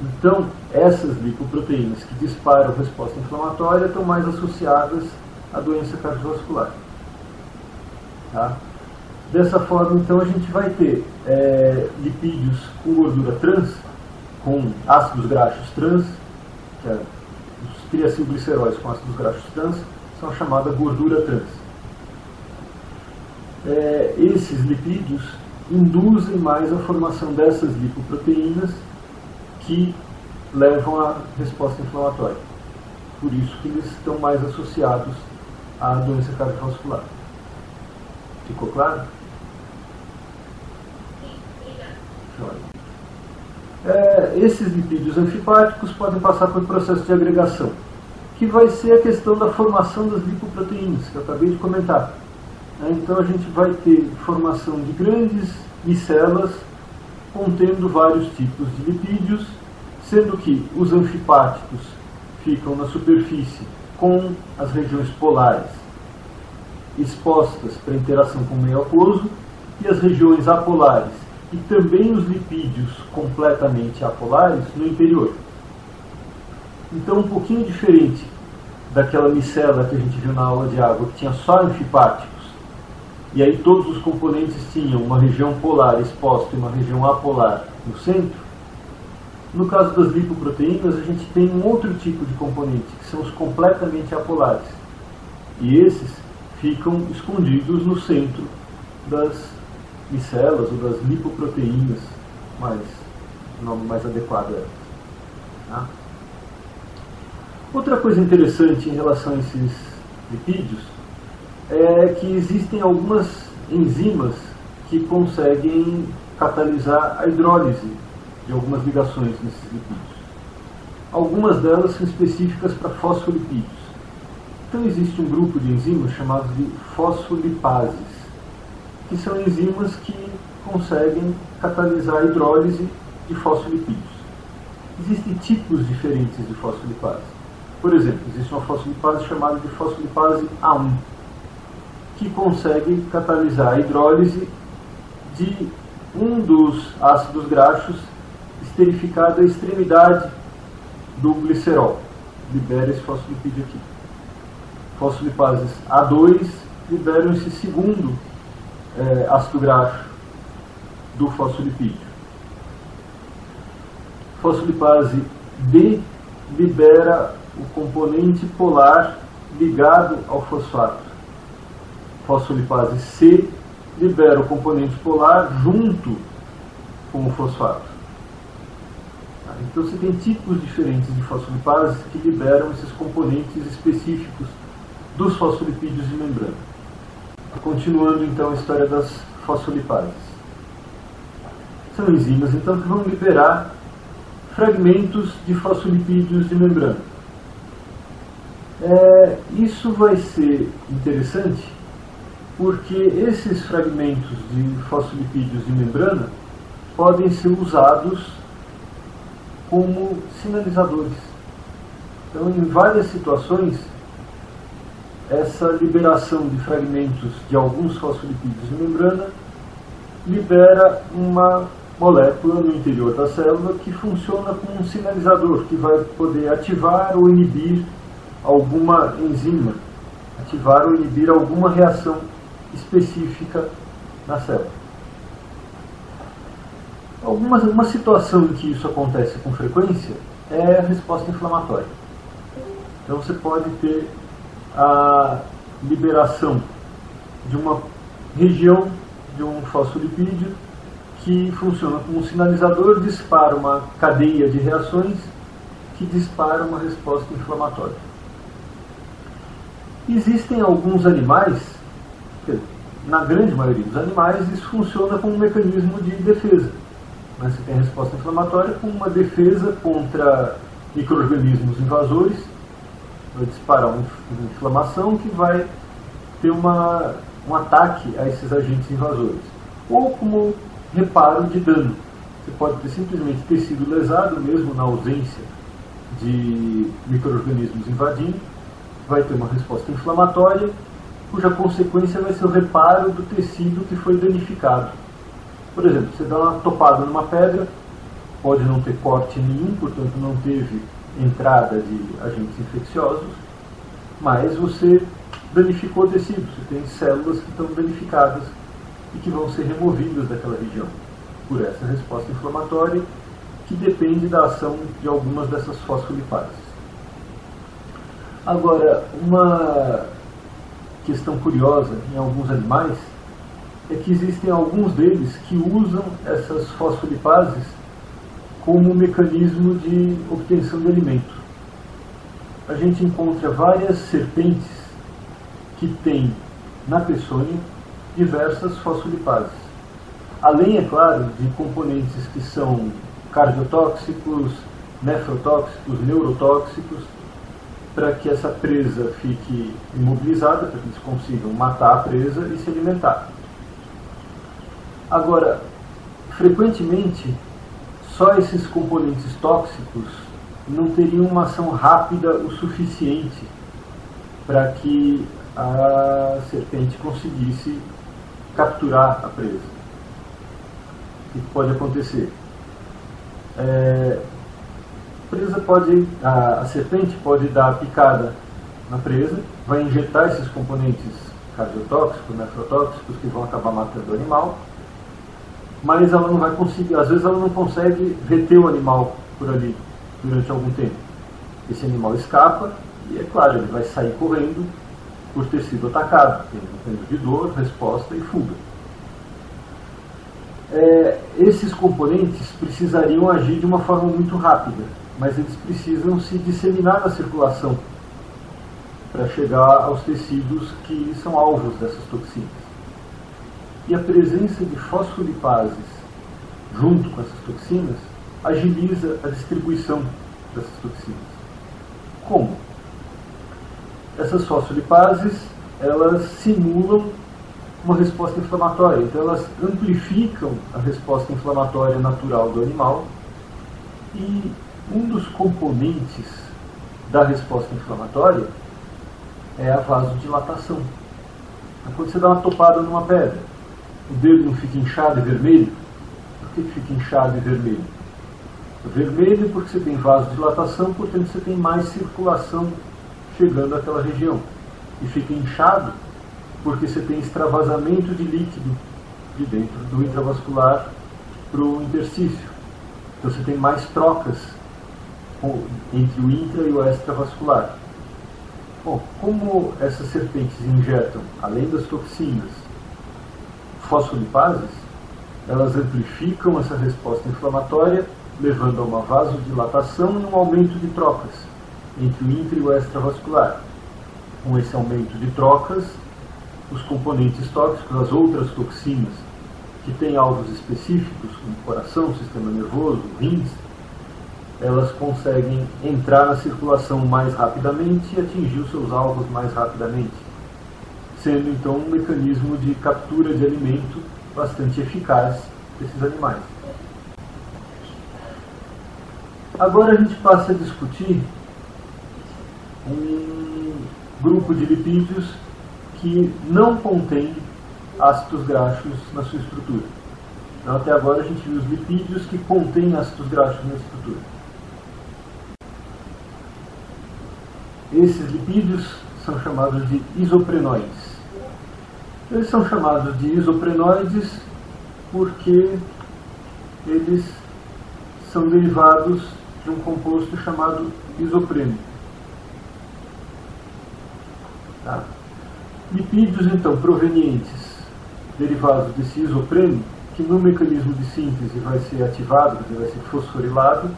Então, essas lipoproteínas que disparam a resposta inflamatória estão mais associadas à doença cardiovascular. Tá? Dessa forma, então, a gente vai ter lipídios com gordura trans, com ácidos graxos trans, que os triacilgliceróis com ácidos graxos trans, são chamada gordura trans. Esses lipídios induzem mais a formação dessas lipoproteínas que levam à resposta inflamatória. Por isso que eles estão mais associados à doença cardiovascular. Ficou claro? Esses lipídios anfipáticos podem passar por processo de agregação, que vai ser a questão da formação das lipoproteínas, que eu acabei de comentar. Então a gente vai ter formação de grandes micelas contendo vários tipos de lipídios, sendo que os anfipáticos ficam na superfície com as regiões polares expostas para interação com o meio aquoso e as regiões apolares e também os lipídios completamente apolares no interior. Então, um pouquinho diferente daquela micela que a gente viu na aula de água, que tinha só anfipáticos, e aí todos os componentes tinham uma região polar exposta e uma região apolar no centro. No caso das lipoproteínas, a gente tem um outro tipo de componente, que são os completamente apolares. E esses ficam escondidos no centro das micelas ou das lipoproteínas, o nome mais adequado é. Tá? Outra coisa interessante em relação a esses lipídios é que existem algumas enzimas que conseguem catalisar a hidrólise de algumas ligações nesses lipídios. Algumas delas são específicas para fosfolipídios. Então existe um grupo de enzimas chamados de fosfolipases, que são enzimas que conseguem catalisar a hidrólise de fosfolipídios. Existem tipos diferentes de fosfolipase. Por exemplo, existe uma fosfolipase chamada de fosfolipase A1, que consegue catalisar a hidrólise de um dos ácidos graxos esterificado à extremidade do glicerol. Libera esse fosfolipídio aqui. Fosfolipases A2 liberam esse segundo ácido graxo do fosfolipídio. Fosfolipase D libera o componente polar ligado ao fosfato. Fosfolipase C libera o componente polar junto com o fosfato. Então você tem tipos diferentes de fosfolipases que liberam esses componentes específicos dos fosfolipídios de membrana. Continuando então a história das fosfolipases. São enzimas então que vão liberar fragmentos de fosfolipídios de membrana. Isso vai ser interessante porque esses fragmentos de fosfolipídios de membrana podem ser usados como sinalizadores. Então, em várias situações, essa liberação de fragmentos de alguns fosfolipídios de membrana libera uma molécula no interior da célula que funciona como um sinalizador, que vai poder ativar ou inibir alguma enzima, ativar ou inibir alguma reação específica na célula. Uma situação em que isso acontece com frequência é a resposta inflamatória. Então você pode ter a liberação de uma região de um fosfolipídio que funciona como um sinalizador, dispara uma cadeia de reações que dispara uma resposta inflamatória. Existem alguns animais, na grande maioria dos animais, isso funciona como um mecanismo de defesa. Você tem a resposta inflamatória como uma defesa contra micro-organismos invasores, vai disparar uma inflamação que vai ter um ataque a esses agentes invasores. Ou como reparo de dano. Você pode ter simplesmente tecido lesado, mesmo na ausência de micro-organismos invadindo, vai ter uma resposta inflamatória, cuja consequência vai ser o reparo do tecido que foi danificado. Por exemplo, você dá uma topada numa pedra, pode não ter corte nenhum, portanto não teve entrada de agentes infecciosos, mas você danificou o tecido, você tem células que estão danificadas e que vão ser removidas daquela região por essa resposta inflamatória, que depende da ação de algumas dessas fosfolipases. Agora, uma questão curiosa em alguns animais é que existem alguns deles que usam essas fosfolipases como mecanismo de obtenção de alimento. A gente encontra várias serpentes que têm na peçonha diversas fosfolipases. Além, é claro, de componentes que são cardiotóxicos, nefrotóxicos, neurotóxicos, para que essa presa fique imobilizada, para que eles consigam matar a presa e se alimentar. Agora, frequentemente, só esses componentes tóxicos não teriam uma ação rápida o suficiente para que a serpente conseguisse capturar a presa. O que pode acontecer? A serpente pode dar a picada na presa, vai injetar esses componentes cardiotóxicos, nefrotóxicos, que vão acabar matando o animal, mas ela não vai conseguir, às vezes ela não consegue reter o animal por ali durante algum tempo. Esse animal escapa e, é claro, ele vai sair correndo por ter sido atacado, tendo de dor, resposta e fuga. Esses componentes precisariam agir de uma forma muito rápida, mas eles precisam se disseminar na circulação para chegar aos tecidos que são alvos dessas toxinas. E a presença de fosfolipases junto com essas toxinas agiliza a distribuição dessas toxinas. Como? Essas fosfolipases, elas simulam uma resposta inflamatória, então elas amplificam a resposta inflamatória natural do animal, e um dos componentes da resposta inflamatória é a vasodilatação. Então, quando você dá uma topada numa pedra, o dedo não fica inchado e vermelho? Por que fica inchado e vermelho? Vermelho porque você tem vasodilatação, portanto você tem mais circulação chegando àquela região. E fica inchado porque você tem extravasamento de líquido de dentro do intravascular para o interstício. Então você tem mais trocas entre o intra e o extravascular. Bom, como essas serpentes injetam, além das toxinas, fosfolipases, elas amplificam essa resposta inflamatória, levando a uma vasodilatação e um aumento de trocas entre o intra e o extravascular. Com esse aumento de trocas, os componentes tóxicos, as outras toxinas que têm alvos específicos, como coração, sistema nervoso, rins, elas conseguem entrar na circulação mais rapidamente e atingir os seus alvos mais rapidamente, sendo então um mecanismo de captura de alimento bastante eficaz desses animais. Agora a gente passa a discutir um grupo de lipídios que não contém ácidos graxos na sua estrutura. Então, até agora a gente viu os lipídios que contêm ácidos graxos na estrutura. Esses lipídios são chamados de isoprenoides. Eles são chamados de isoprenoides porque eles são derivados de um composto chamado isopreno. Tá? Lipídios, então, provenientes, derivados desse isopreno, que no mecanismo de síntese vai ser ativado, vai ser fosforilado,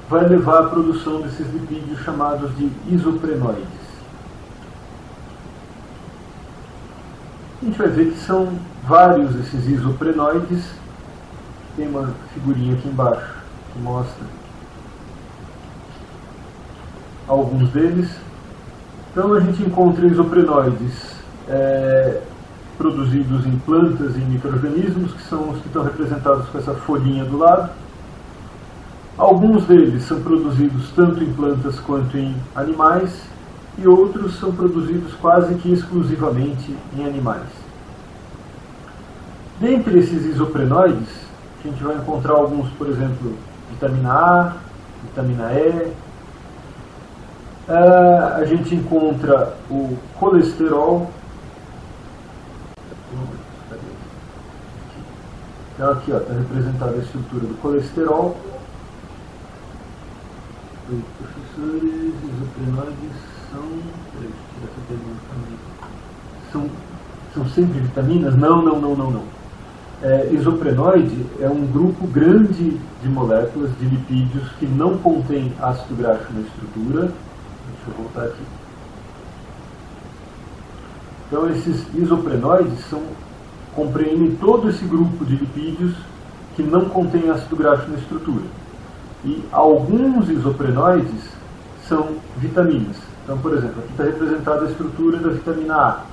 vai levar à produção desses lipídios chamados de isoprenoides. A gente vai ver que são vários esses isoprenoides. Tem uma figurinha aqui embaixo que mostra alguns deles. Então a gente encontra isoprenoides produzidos em plantas e micro-organismos, que são os que estão representados com essa folhinha do lado. Alguns deles são produzidos tanto em plantas quanto em animais, e outros são produzidos quase que exclusivamente em animais. Dentre esses isoprenoides, a gente vai encontrar alguns, por exemplo, vitamina A, vitamina E. A gente encontra o colesterol. Então aqui está representada a estrutura do colesterol. Os professores, isoprenoides são sempre vitaminas? Não. Isoprenoide é um grupo grande de moléculas de lipídios que não contém ácido graxo na estrutura. Deixa eu voltar aqui. Então esses isoprenoides compreendem todo esse grupo de lipídios que não contém ácido graxo na estrutura. E alguns isoprenoides são vitaminas. Então, por exemplo, aqui está representada a estrutura da vitamina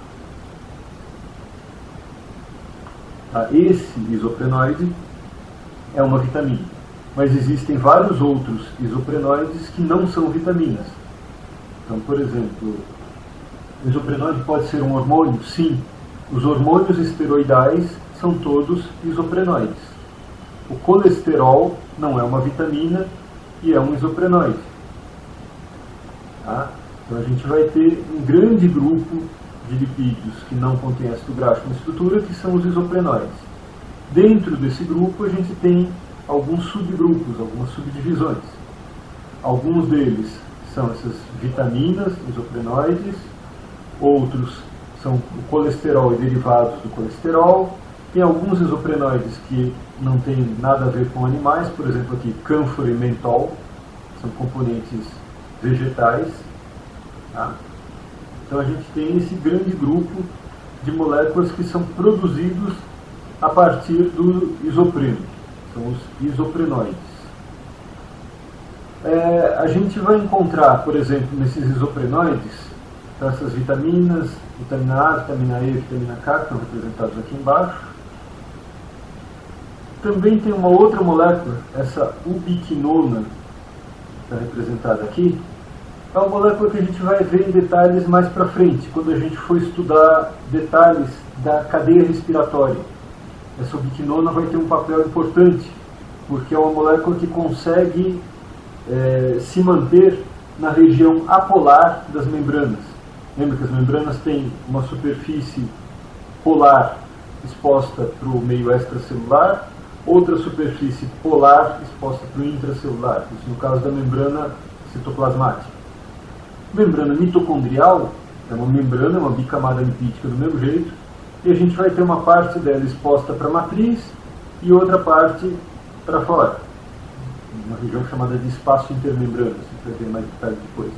A. Esse isoprenoide é uma vitamina. Mas existem vários outros isoprenoides que não são vitaminas. Então, por exemplo, o isoprenoide pode ser um hormônio? Sim. Os hormônios esteroidais são todos isoprenoides. O colesterol não é uma vitamina e é um isoprenoide. Tá? Então a gente vai ter um grande grupo de lipídios que não contém ácido graxo na estrutura, que são os isoprenoides. Dentro desse grupo a gente tem alguns subgrupos, algumas subdivisões. Alguns deles são essas vitaminas, isoprenoides, outros são o colesterol e derivados do colesterol. Tem alguns isoprenoides que não têm nada a ver com animais, por exemplo aqui cânfora e mentol, são componentes vegetais. Tá? Então a gente tem esse grande grupo de moléculas que são produzidos a partir do isopreno, são os isoprenoides. A gente vai encontrar, por exemplo, nesses isoprenoides, então essas vitaminas, vitamina A, vitamina E, vitamina K, que estão representados aqui embaixo. Também tem uma outra molécula, essa ubiquinona, que está representada aqui. É uma molécula que a gente vai ver em detalhes mais para frente, quando a gente for estudar detalhes da cadeia respiratória. Essa ubiquinona vai ter um papel importante, porque é uma molécula que consegue se manter na região apolar das membranas. Lembra que as membranas têm uma superfície polar exposta para o meio extracelular, outra superfície polar exposta para o intracelular, isso no caso da membrana citoplasmática. Membrana mitocondrial é uma membrana, uma bicamada lipídica do mesmo jeito, e a gente vai ter uma parte dela exposta para a matriz e outra parte para fora, uma região chamada de espaço intermembrana, você vai ver mais detalhes depois.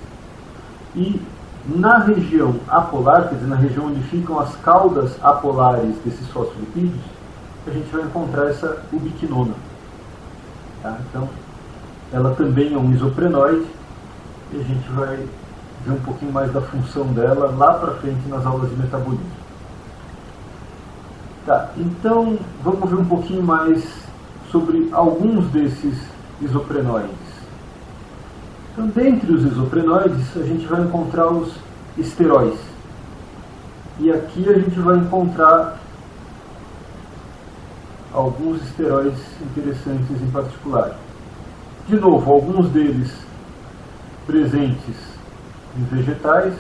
E na região apolar, quer dizer, na região onde ficam as caudas apolares desses fosfolipídios, a gente vai encontrar essa ubiquinona. Tá? Então, ela também é um isoprenoide, e a gente vai ver um pouquinho mais da função dela lá para frente nas aulas de metabolismo. Tá, então vamos ver um pouquinho mais sobre alguns desses isoprenoides. Então, dentre os isoprenoides, a gente vai encontrar os esteróis. E aqui a gente vai encontrar alguns esteróides interessantes em particular. De novo, alguns deles presentes em vegetais.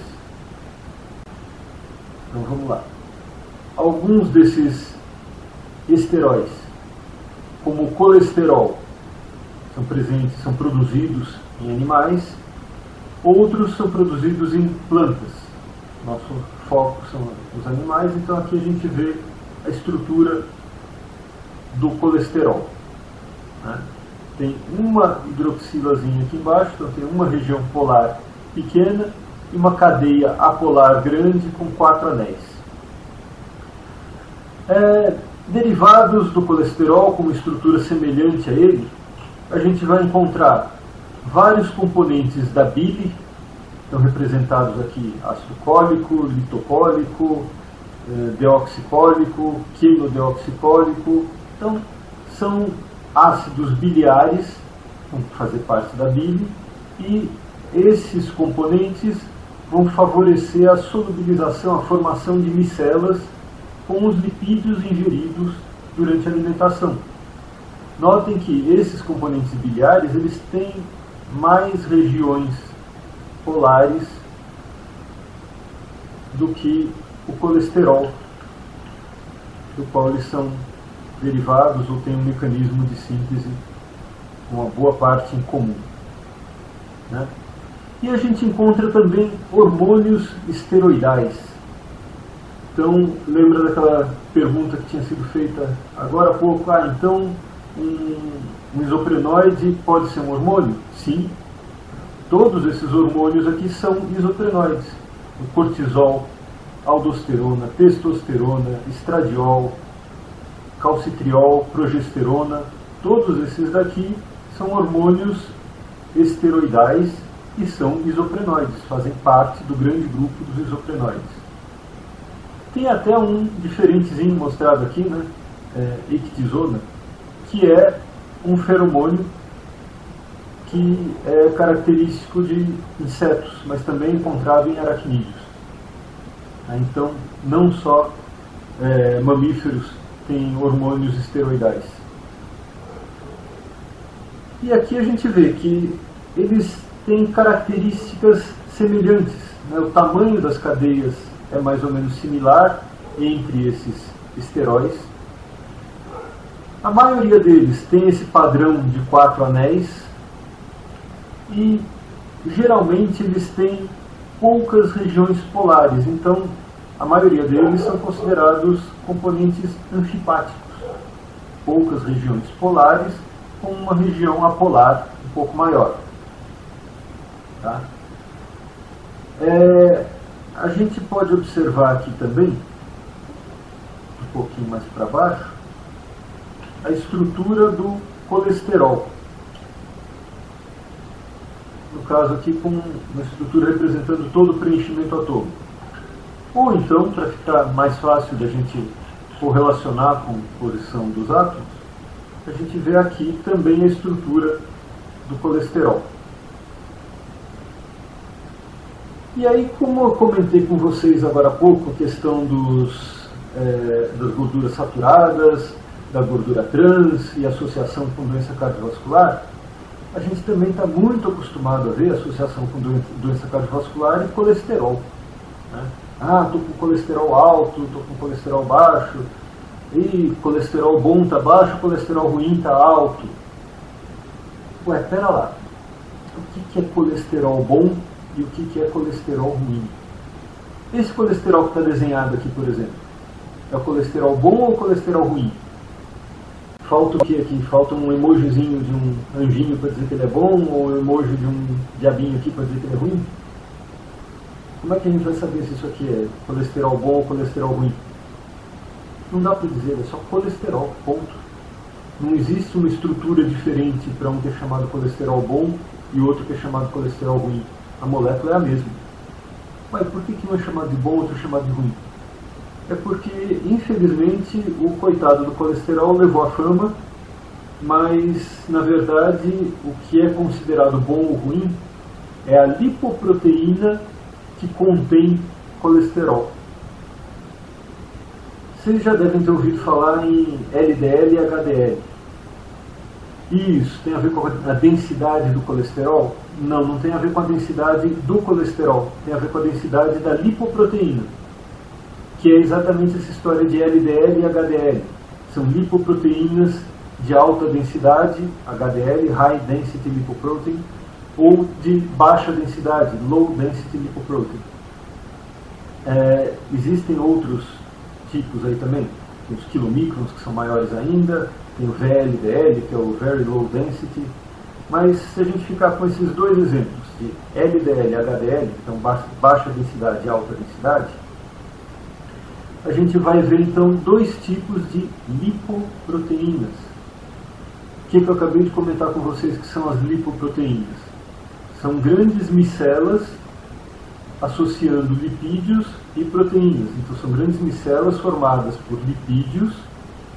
Então vamos lá. Alguns desses esteróis, como o colesterol, são presentes, são produzidos em animais, outros são produzidos em plantas. Nosso foco são os animais, então aqui a gente vê a estrutura do colesterol. Né? Tem uma hidroxilazinha aqui embaixo, então tem uma região polar pequena e uma cadeia apolar grande com 4 anéis. Derivados do colesterol com uma estrutura semelhante a ele, a gente vai encontrar vários componentes da bile, estão representados aqui ácido cólico, litocólico, deoxicólico, quinodeoxicólico. Então, são ácidos biliares, vão fazer parte da bile, e esses componentes vão favorecer a solubilização, a formação de micelas com os lipídios ingeridos durante a alimentação. Notem que esses componentes biliares, eles têm mais regiões polares do que o colesterol, do qual eles são derivados ou têm um mecanismo de síntese com uma boa parte em comum. Né? E a gente encontra também hormônios esteroidais. Então, lembra daquela pergunta que tinha sido feita agora há pouco? Então um isoprenoide pode ser um hormônio? Sim. Todos esses hormônios aqui são isoprenoides. O cortisol aldosterona, testosterona, estradiol, calcitriol, progesterona. Todos esses daqui são hormônios esteroidais e são isoprenóides, fazem parte do grande grupo dos isoprenóides. Tem até um diferentezinho mostrado aqui, né? Ecdisona, que é um feromônio que é característico de insetos, mas também encontrado em aracnídeos. Então, não só mamíferos têm hormônios esteroidais. E aqui a gente vê que eles têm características semelhantes, né? O tamanho das cadeias é mais ou menos similar entre esses esteróis. A maioria deles tem esse padrão de 4 anéis e geralmente eles têm poucas regiões polares, então a maioria deles são considerados componentes anfipáticos. Poucas regiões polares com uma região apolar um pouco maior. Tá? A gente pode observar aqui também, um pouquinho mais para baixo, a estrutura do colesterol. No caso aqui com uma estrutura representando todo o preenchimento atômico. Ou então, para ficar mais fácil de a gente correlacionar com a posição dos átomos, a gente vê aqui também a estrutura do colesterol. E aí, como eu comentei com vocês agora há pouco, a questão das gorduras saturadas, da gordura trans e associação com doença cardiovascular, a gente também está muito acostumado a ver associação com doença cardiovascular e colesterol. Né? Ah, estou com colesterol alto, estou com colesterol baixo, e colesterol bom está baixo, colesterol ruim está alto. Ué, pera lá, o que é colesterol bom e o que é colesterol ruim? Esse colesterol que está desenhado aqui, por exemplo, é o colesterol bom ou o colesterol ruim? Falta o que aqui? Falta um emojizinho de um anjinho para dizer que ele é bom, ou um emoji de um diabinho aqui para dizer que ele é ruim? Como é que a gente vai saber se isso aqui é colesterol bom ou colesterol ruim? Não dá para dizer, é só colesterol, ponto. Não existe uma estrutura diferente para um que é chamado colesterol bom e outro que é chamado colesterol ruim. A molécula é a mesma. Mas por que um é chamado de bom e outro é chamado de ruim? É porque, infelizmente, o coitado do colesterol levou a fama, mas, na verdade, o que é considerado bom ou ruim é a lipoproteína que contém colesterol. Vocês já devem ter ouvido falar em LDL e HDL. Isso tem a ver com a densidade do colesterol? Não, não tem a ver com a densidade do colesterol, tem a ver com a densidade da lipoproteína, que é exatamente essa história de LDL e HDL. São lipoproteínas de alta densidade, HDL, High Density Lipoprotein, ou de baixa densidade, Low Density Lipoprotein. Existem outros tipos aí também, tem os quilomicrons, que são maiores ainda, tem o VLDL, que é o Very Low Density, mas se a gente ficar com esses dois exemplos, de LDL e HDL, então baixa densidade e alta densidade, a gente vai ver então dois tipos de lipoproteínas. O que eu acabei de comentar com vocês que são as lipoproteínas? São grandes micelas associando lipídios e proteínas. Então são grandes micelas formadas por lipídios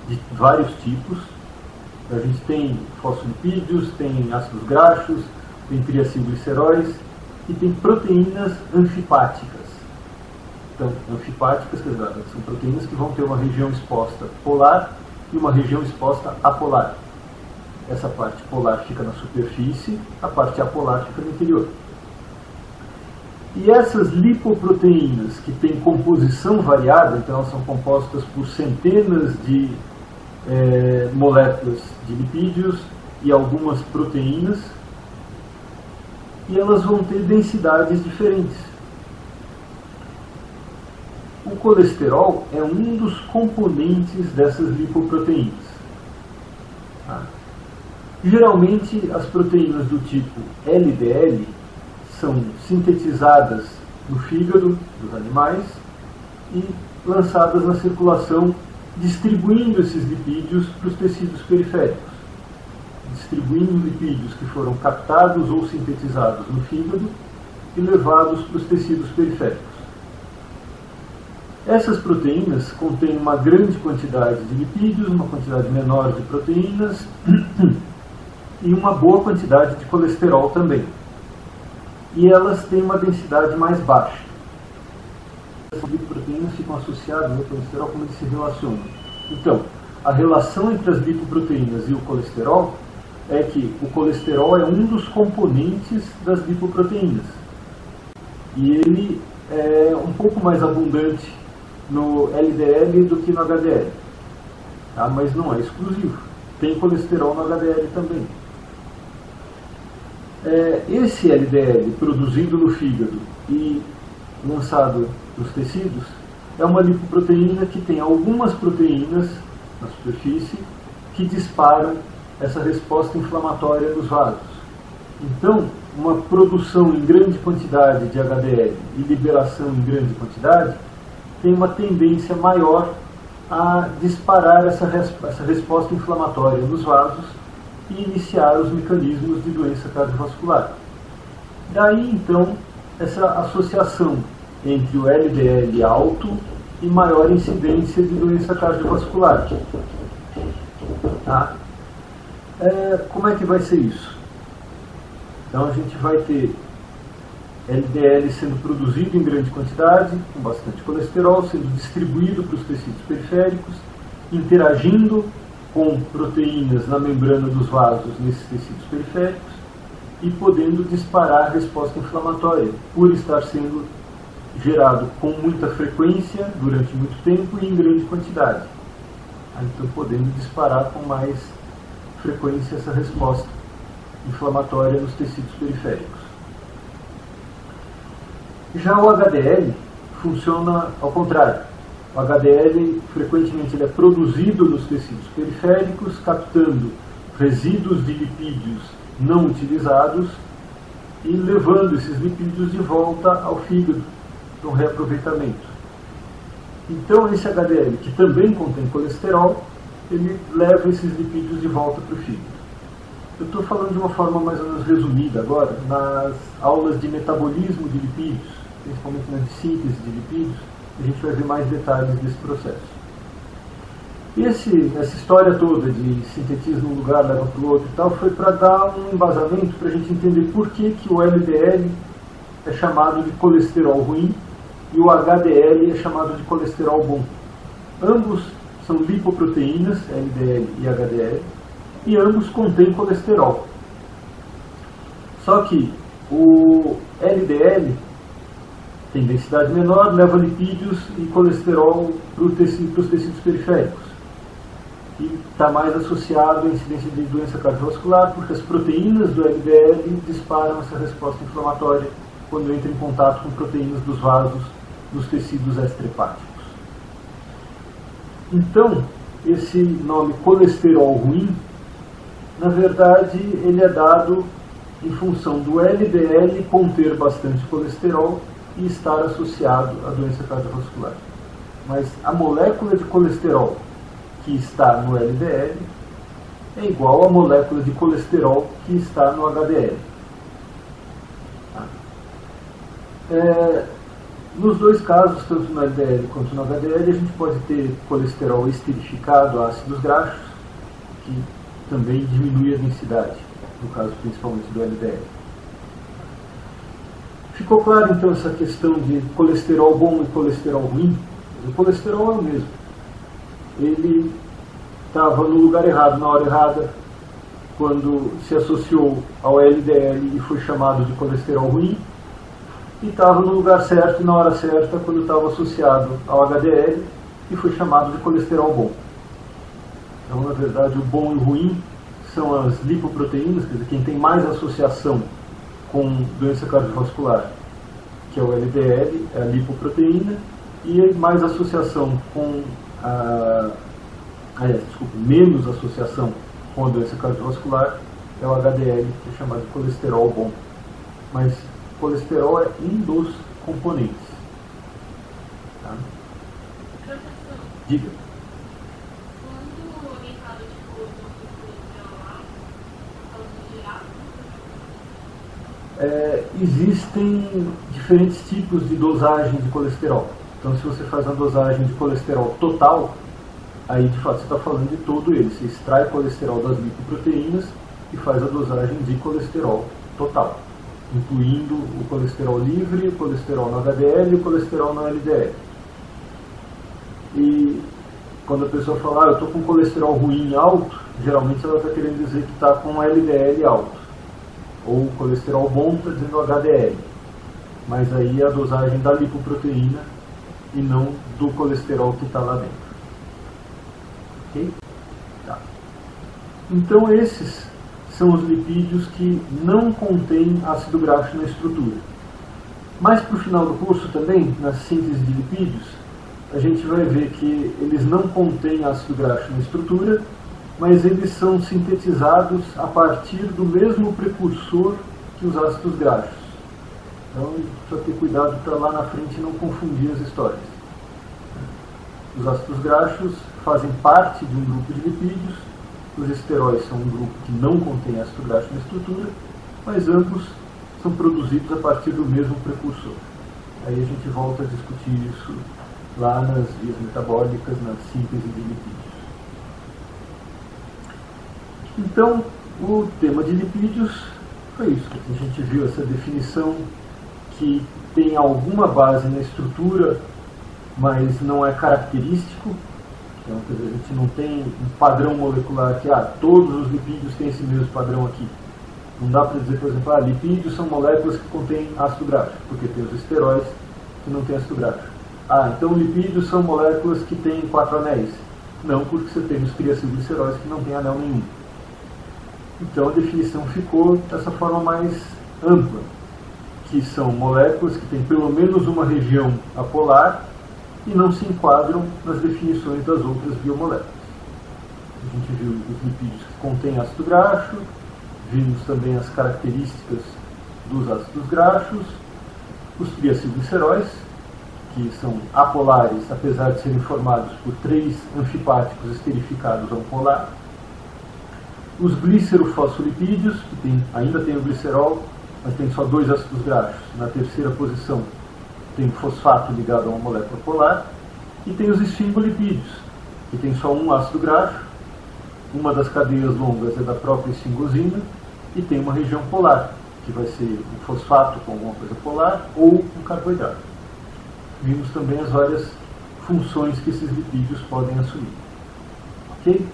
de vários tipos. A gente tem fosfolipídios, tem ácidos graxos, tem triacilgliceróis e tem proteínas anfipáticas. Então, anfipáticas, quer dizer, são proteínas que vão ter uma região exposta polar e uma região exposta apolar. Essa parte polar fica na superfície, a parte apolar fica no interior. E essas lipoproteínas, que têm composição variada, então elas são compostas por centenas de moléculas de lipídios e algumas proteínas, e elas vão ter densidades diferentes. O colesterol é um dos componentes dessas lipoproteínas. Tá? Geralmente, as proteínas do tipo LDL são sintetizadas no fígado dos animais e lançadas na circulação, distribuindo esses lipídios para os tecidos periféricos. Distribuindo lipídios que foram captados ou sintetizados no fígado e levados para os tecidos periféricos. Essas proteínas contêm uma grande quantidade de lipídios, uma quantidade menor de proteínas e uma boa quantidade de colesterol também. E elas têm uma densidade mais baixa. Essas lipoproteínas ficam associadas ao colesterol, como eles se relacionam. Então, a relação entre as lipoproteínas e o colesterol é que o colesterol é um dos componentes das lipoproteínas. E ele é um pouco mais abundante no LDL do que no HDL. Tá? Mas não é exclusivo. Tem colesterol no HDL também. Esse LDL produzido no fígado e lançado nos tecidos é uma lipoproteína que tem algumas proteínas na superfície que disparam essa resposta inflamatória dos vasos. Então, uma produção em grande quantidade de HDL e liberação em grande quantidade tem uma tendência maior a disparar essa resposta inflamatória nos vasos e iniciar os mecanismos de doença cardiovascular. Daí, então, essa associação entre o LDL alto e maior incidência de doença cardiovascular. Tá? Como é que vai ser isso? Então a gente vai ter LDL sendo produzido em grande quantidade, com bastante colesterol, sendo distribuído para os tecidos periféricos, interagindo com proteínas na membrana dos vasos nesses tecidos periféricos e podendo disparar a resposta inflamatória, por estar sendo gerado com muita frequência, durante muito tempo e em grande quantidade. Então podendo disparar com mais frequência essa resposta inflamatória nos tecidos periféricos. Já o HDL funciona ao contrário. O HDL, frequentemente, ele é produzido nos tecidos periféricos, captando resíduos de lipídios não utilizados e levando esses lipídios de volta ao fígado, para um reaproveitamento. Então, esse HDL, que também contém colesterol, ele leva esses lipídios de volta para o fígado. Eu estou falando de uma forma mais ou menos resumida agora, nas aulas de metabolismo de lipídios, principalmente na síntese de lipídios, a gente vai ver mais detalhes desse processo. Essa história toda de sintetismo um lugar leva para o outro e tal, foi para dar um embasamento para a gente entender por que o LDL é chamado de colesterol ruim e o HDL é chamado de colesterol bom. Ambos são lipoproteínas, LDL e HDL, e ambos contêm colesterol. Só que o LDL tem densidade menor, leva lipídios e colesterol para os tecidos periféricos. E está mais associado à incidência de doença cardiovascular, porque as proteínas do LDL disparam essa resposta inflamatória quando entra em contato com proteínas dos vasos nos tecidos extrahepáticos. Então, esse nome colesterol ruim, na verdade, ele é dado em função do LDL conter bastante colesterol e estar associado à doença cardiovascular. Mas a molécula de colesterol que está no LDL é igual à molécula de colesterol que está no HDL. Tá? Nos dois casos, tanto no LDL quanto no HDL, a gente pode ter colesterol esterificado, ácidos graxos, que também diminui a densidade, no caso principalmente do LDL. Ficou claro então essa questão de colesterol bom e colesterol ruim? O colesterol é o mesmo. Ele estava no lugar errado, na hora errada, quando se associou ao LDL e foi chamado de colesterol ruim, e estava no lugar certo e na hora certa quando estava associado ao HDL e foi chamado de colesterol bom. Então, na verdade, o bom e o ruim são as lipoproteínas, quer dizer, quem tem mais associação com doença cardiovascular, que é o LDL, é a lipoproteína, e mais associação com menos associação com a doença cardiovascular é o HDL, que é chamado de colesterol bom. Mas colesterol é um dos componentes. Tá? Diga. Existem diferentes tipos de dosagem de colesterol. Então, se você faz uma dosagem de colesterol total, aí de fato você está falando de todo ele. Você extrai colesterol das lipoproteínas e faz a dosagem de colesterol total, incluindo o colesterol livre, o colesterol no HDL e o colesterol no LDL. E quando a pessoa fala, eu estou com colesterol ruim alto, geralmente ela está querendo dizer que está com LDL alto. Ou colesterol bom está dizendo HDL. Mas aí é a dosagem da lipoproteína e não do colesterol que está lá dentro. Ok? Tá. Então esses são os lipídios que não contêm ácido graxo na estrutura. Mas para o final do curso também, na síntese de lipídios, a gente vai ver que eles não contêm ácido graxo na estrutura, mas eles são sintetizados a partir do mesmo precursor que os ácidos graxos. Então, precisa ter cuidado para lá na frente não confundir as histórias. Os ácidos graxos fazem parte de um grupo de lipídios, os esteróis são um grupo que não contém ácido graxo na estrutura, mas ambos são produzidos a partir do mesmo precursor. Aí a gente volta a discutir isso lá nas vias metabólicas, na síntese de lipídios. Então, o tema de lipídios foi isso. A gente viu essa definição que tem alguma base na estrutura, mas não é característico. Então, quer dizer, a gente não tem um padrão molecular que todos os lipídios têm esse mesmo padrão aqui. Não dá para dizer, por exemplo, lipídios são moléculas que contêm ácido graxo, porque tem os esteróis que não têm ácido graxo. Então lipídios são moléculas que têm 4 anéis. Não, porque você tem os triacilgliceróis que não têm anel nenhum. Então a definição ficou dessa forma mais ampla, que são moléculas que têm pelo menos uma região apolar e não se enquadram nas definições das outras biomoléculas. A gente viu os lipídios que contêm ácido graxo, vimos também as características dos ácidos graxos, os triacilgliceróis, que são apolares, apesar de serem formados por 3 anfipáticos esterificados a um polar. Os glicerofosfolipídios, que ainda tem o glicerol, mas tem só 2 ácidos graxos. Na terceira posição tem o fosfato ligado a uma molécula polar. E tem os esfingolipídios, que tem só um ácido graxo, uma das cadeias longas é da própria esfingosina, e tem uma região polar, que vai ser um fosfato com alguma coisa polar ou um carboidrato. Vimos também as várias funções que esses lipídios podem assumir. Ok?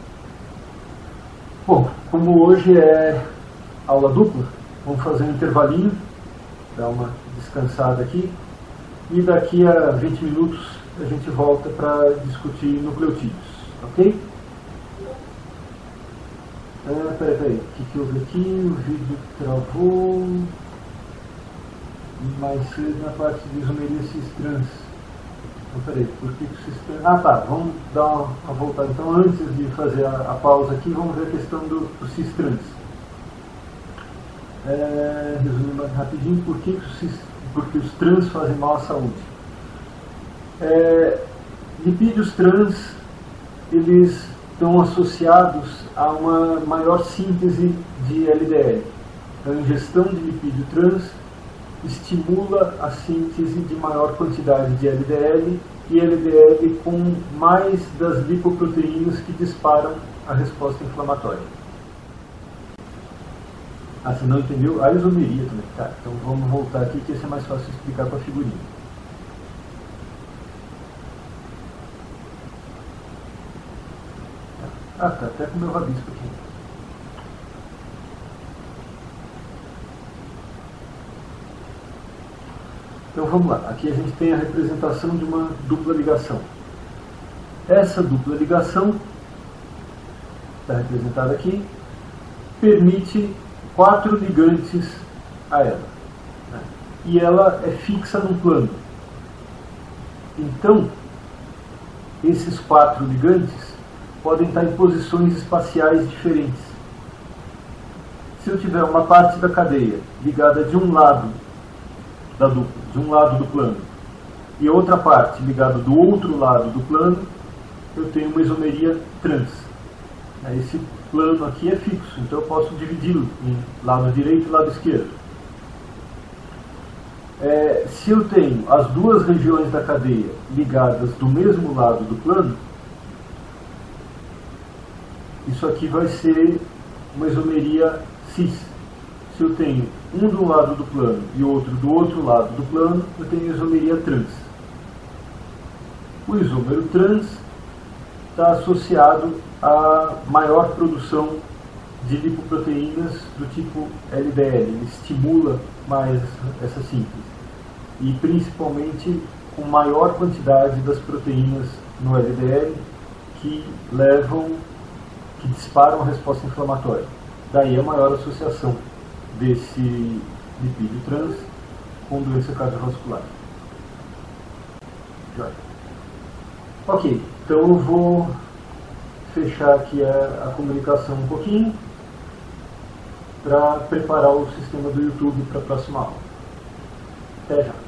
Bom, como hoje é aula dupla, vamos fazer um intervalinho, dar uma descansada aqui, e daqui a 20 minutos a gente volta para discutir nucleotídeos. Ok? Peraí, o que houve aqui? O vídeo travou. Mais cedo na parte de isomeria cis-trans. Então, peraí, por que cis-trans? Vamos dar uma voltada. Então, antes de fazer a pausa aqui, vamos ver a questão do cis-trans. Resumindo mais rapidinho, porque os trans fazem mal à saúde. Lipídios trans, eles estão associados a uma maior síntese de LDL. Então, a ingestão de lipídio trans estimula a síntese de maior quantidade de LDL e LDL com mais das lipoproteínas que disparam a resposta inflamatória. Você não entendeu? A isomeria também. Tá, então vamos voltar aqui que esse é mais fácil de explicar com a figurinha. Tá até com o meu rabisco aqui. Então vamos lá, aqui a gente tem a representação de uma dupla ligação. Essa dupla ligação, está representada aqui, permite 4 ligantes a ela. E ela é fixa num plano. Então, esses 4 ligantes podem estar em posições espaciais diferentes. Se eu tiver uma parte da cadeia ligada de um lado da dupla, de um lado do plano, e outra parte ligada do outro lado do plano, eu tenho uma isomeria trans. Esse plano aqui é fixo, então eu posso dividi-lo em lado direito e lado esquerdo. Se eu tenho as duas regiões da cadeia ligadas do mesmo lado do plano, isso aqui vai ser uma isomeria cis. Se eu tenho um do lado do plano e outro do outro lado do plano, eu tenho isomeria trans. O isômero trans está associado a maior produção de lipoproteínas do tipo LDL, ele estimula mais essa síntese. E principalmente com maior quantidade das proteínas no LDL que disparam a resposta inflamatória. Daí a maior associação desse lipídio trans com doença cardiovascular. Ok, então eu vou fechar aqui a comunicação um pouquinho para preparar o sistema do YouTube para a próxima aula. Até já!